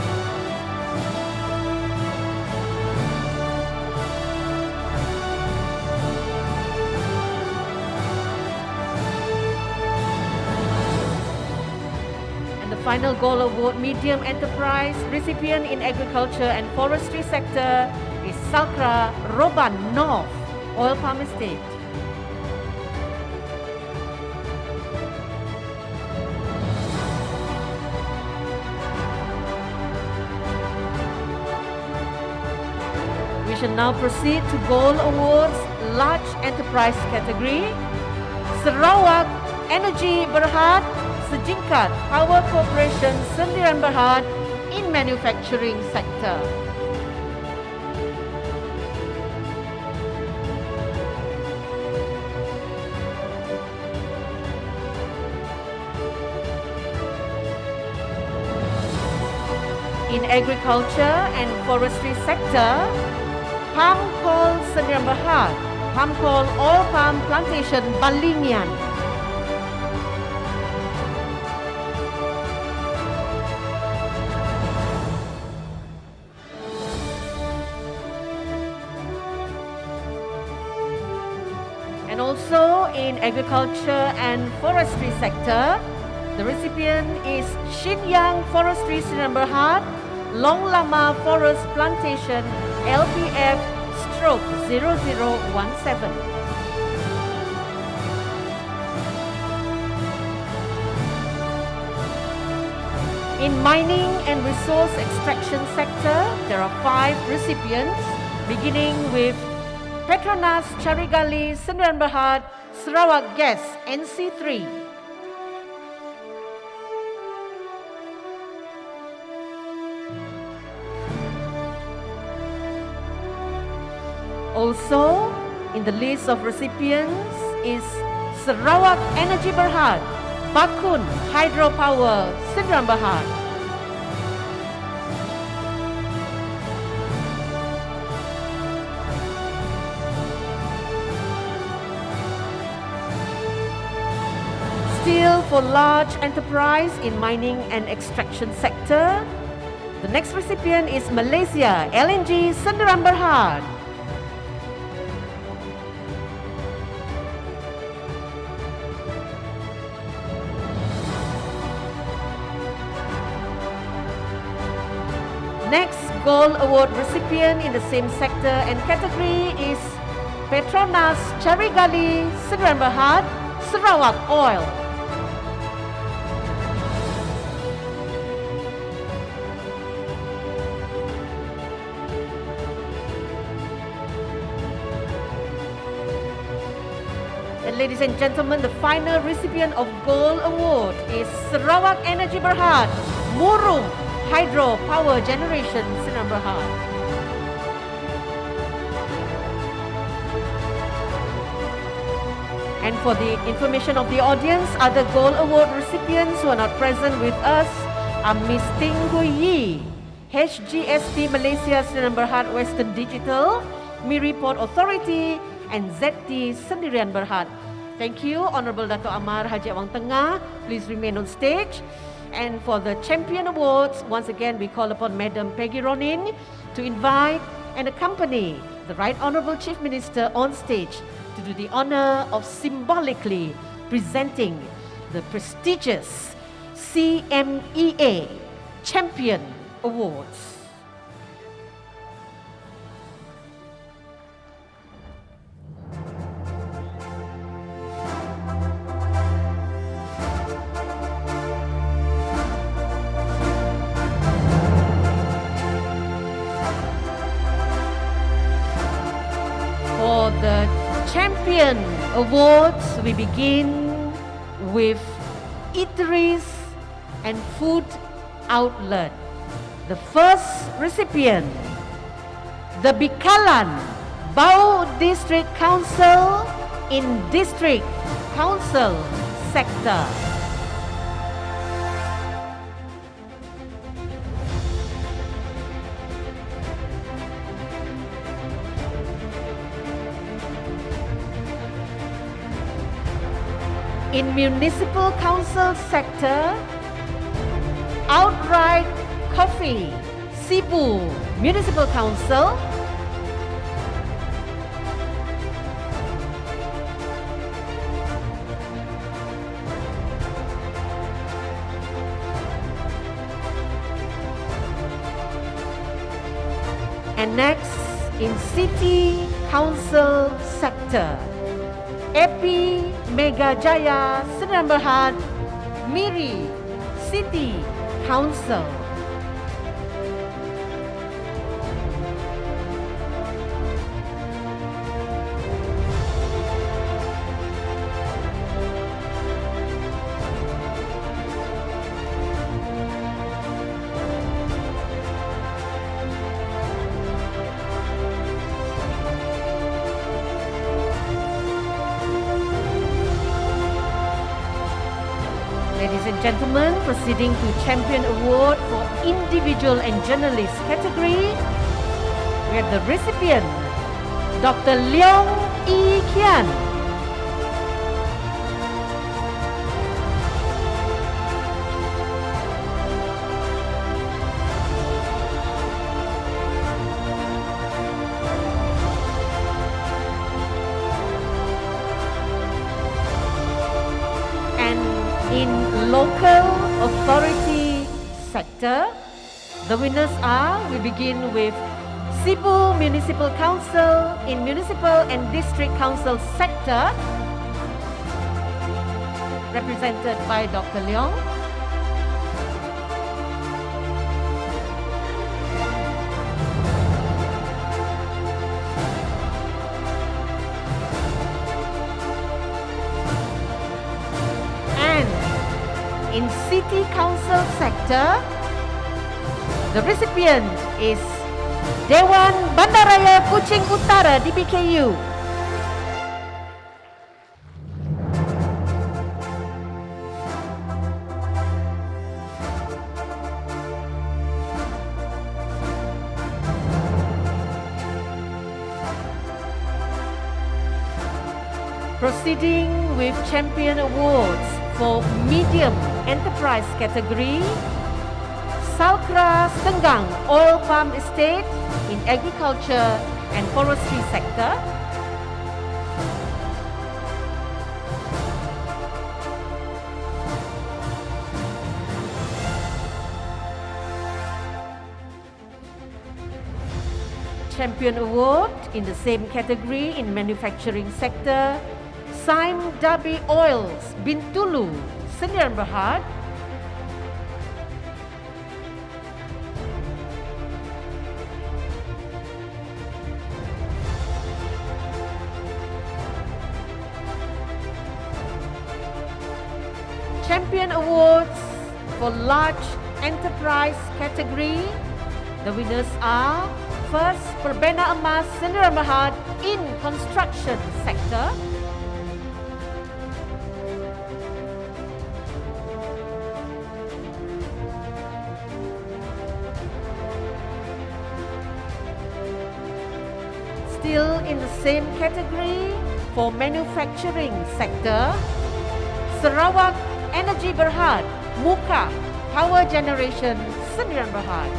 Final Gold Award Medium Enterprise recipient in Agriculture and Forestry sector is Salkra Roban North Oil Palm Estate. We shall now proceed to Gold Awards Large Enterprise category, Sarawak Energy Berhad Sejingkat Power Corporation Sendirian Berhad in manufacturing sector. In agriculture and forestry sector, Palm Coal Sendirian Berhad, Palm Coal Oil Palm Plantation Balingian. Also in agriculture and forestry sector, the recipient is Shinyang Forestry Sdn Bhd, Long Lama Forest Plantation LPF/0017. In mining and resource extraction sector, there are 5 recipients, beginning with Petronas Carigali Sdn Bhd, Sarawak Gas NC3. Also in the list of recipients is Sarawak Energy Berhad, Bakun Hydropower Sdn Bhd. Still for large enterprise in mining and extraction sector, The next recipient is Malaysia, LNG Senderan Berhad. Next Gold Award recipient in the same sector and category is Petronas Carigali Senderan Berhad, Sarawak Oil. And ladies and gentlemen, the final recipient of Gold Award is Sarawak Energy Berhad, Murung Hydro Power Generation Senderan Berhad. And for the information of the audience, other Gold Award recipients who are not present with us are Miss Ting Hui Yi, HGST Malaysia Senderan Berhad Western Digital, Miri Port Authority, and ZT Sendirian Berhad. Thank you, Honorable Dato' Amar Haji Awang Tengah. Please remain on stage. And for the Champion Awards, once again we call upon Madam Peggy Ronin to invite and accompany the Right Honourable Chief Minister on stage to do the honour of symbolically presenting the prestigious CMEA Champion Awards. For the Champion Awards, we begin with eateries and food outlet. The first recipient, the Bikalan Bau District Council in District Council sector. In municipal council sector, Outright Coffee, Cebu Municipal Council. And next, in city council sector, Epi Mega Jaya Senderan Berhad, Miri City Council. Ladies and gentlemen, proceeding to Champion Award for Individual and Journalist category, we have the recipient, Dr. Leong E. Kian. In local authority sector, the winners are, we begin with Cebu Municipal Council in Municipal and District Council sector, represented by Dr. Leong. In City Council sector, the recipient is Dewan Bandaraya Kuching Utara DBKU. Proceeding with Champion Awards for Medium Enterprise category, Salkra Stenggang Oil Palm Estate in agriculture and forestry sector. Champion Award in the same category in manufacturing sector, Sime Darby Oils, Bintulu, Siaran Berhad. Champion Awards for large enterprise category. The winners are first, Perbena Emas Siaran Berhad in construction sector. Still in the same category for manufacturing sector, Sarawak Energy Berhad, Muka Power Generation Siaran Berhad.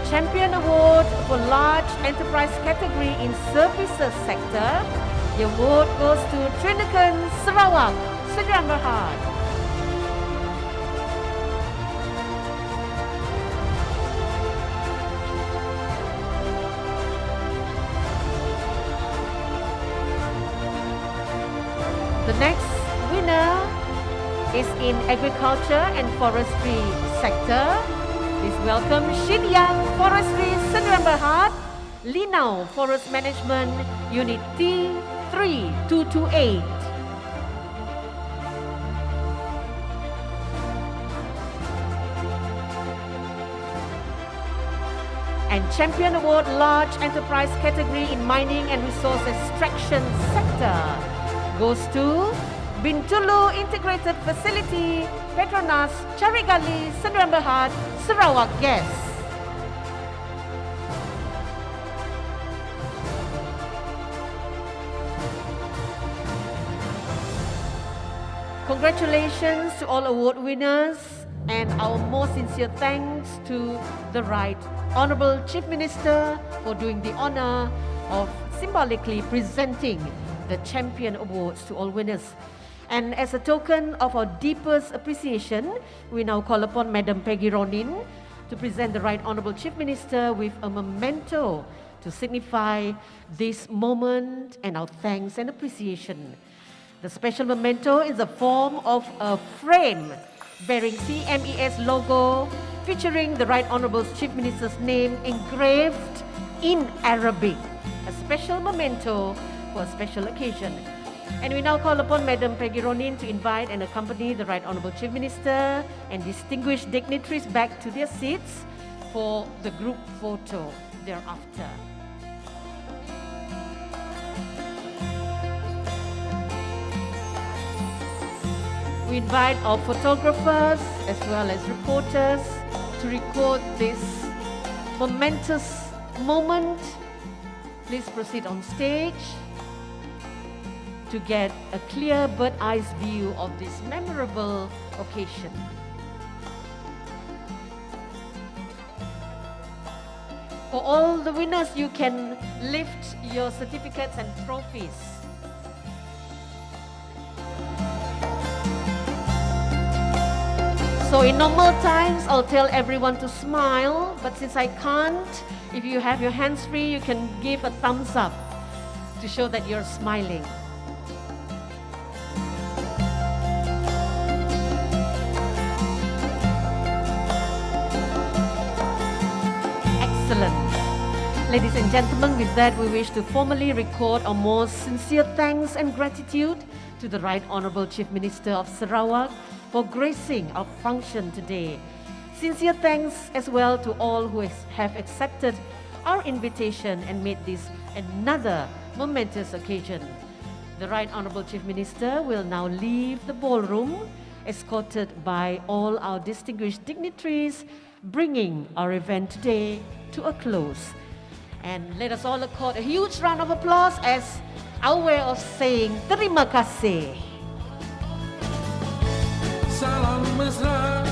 Champion Award for large enterprise category in services sector. The award goes to Trinakan Sarawak, Siaran Berhad. The next winner is in agriculture and forestry sector. Please welcome Shin Yang Forestry Siaran Berhad, Linau Forest Management Unit T3228. And Champion Award Large Enterprise category in mining and resource extraction sector goes to Bintulu Integrated Facility, Petronas, Carigali, Siaran Berhad, Sarawak Gas. Congratulations to all award winners and our most sincere thanks to the Right Honourable Chief Minister for doing the honour of symbolically presenting the Champion Awards to all winners. And as a token of our deepest appreciation, we now call upon Madam Peggy Ronin to present the Right Honourable Chief Minister with a memento to signify this moment and our thanks and appreciation. The special memento is the form of a frame bearing CME's logo featuring the Right Honourable Chief Minister's name engraved in Arabic. A special memento for a special occasion. And we now call upon Madam Peggy Ronin to invite and accompany the Right Honourable Chief Minister and distinguished dignitaries back to their seats for the group photo thereafter. We invite our photographers as well as reporters to record this momentous moment. Please proceed on stage to get a clear bird's-eye view of this memorable occasion. For all the winners, you can lift your certificates and trophies. So in normal times, I'll tell everyone to smile, but since I can't, if you have your hands free, you can give a thumbs up to show that you're smiling. Excellent. Ladies and gentlemen, with that, we wish to formally record our most sincere thanks and gratitude to the Right Honourable Chief Minister of Sarawak for gracing our function today. Sincere thanks as well to all who have accepted our invitation and made this another momentous occasion. The Right Honourable Chief Minister will now leave the ballroom, escorted by all our distinguished dignitaries, bringing our event today to a close. And let us all accord a huge round of applause as our way of saying terima kasih. Salam mesra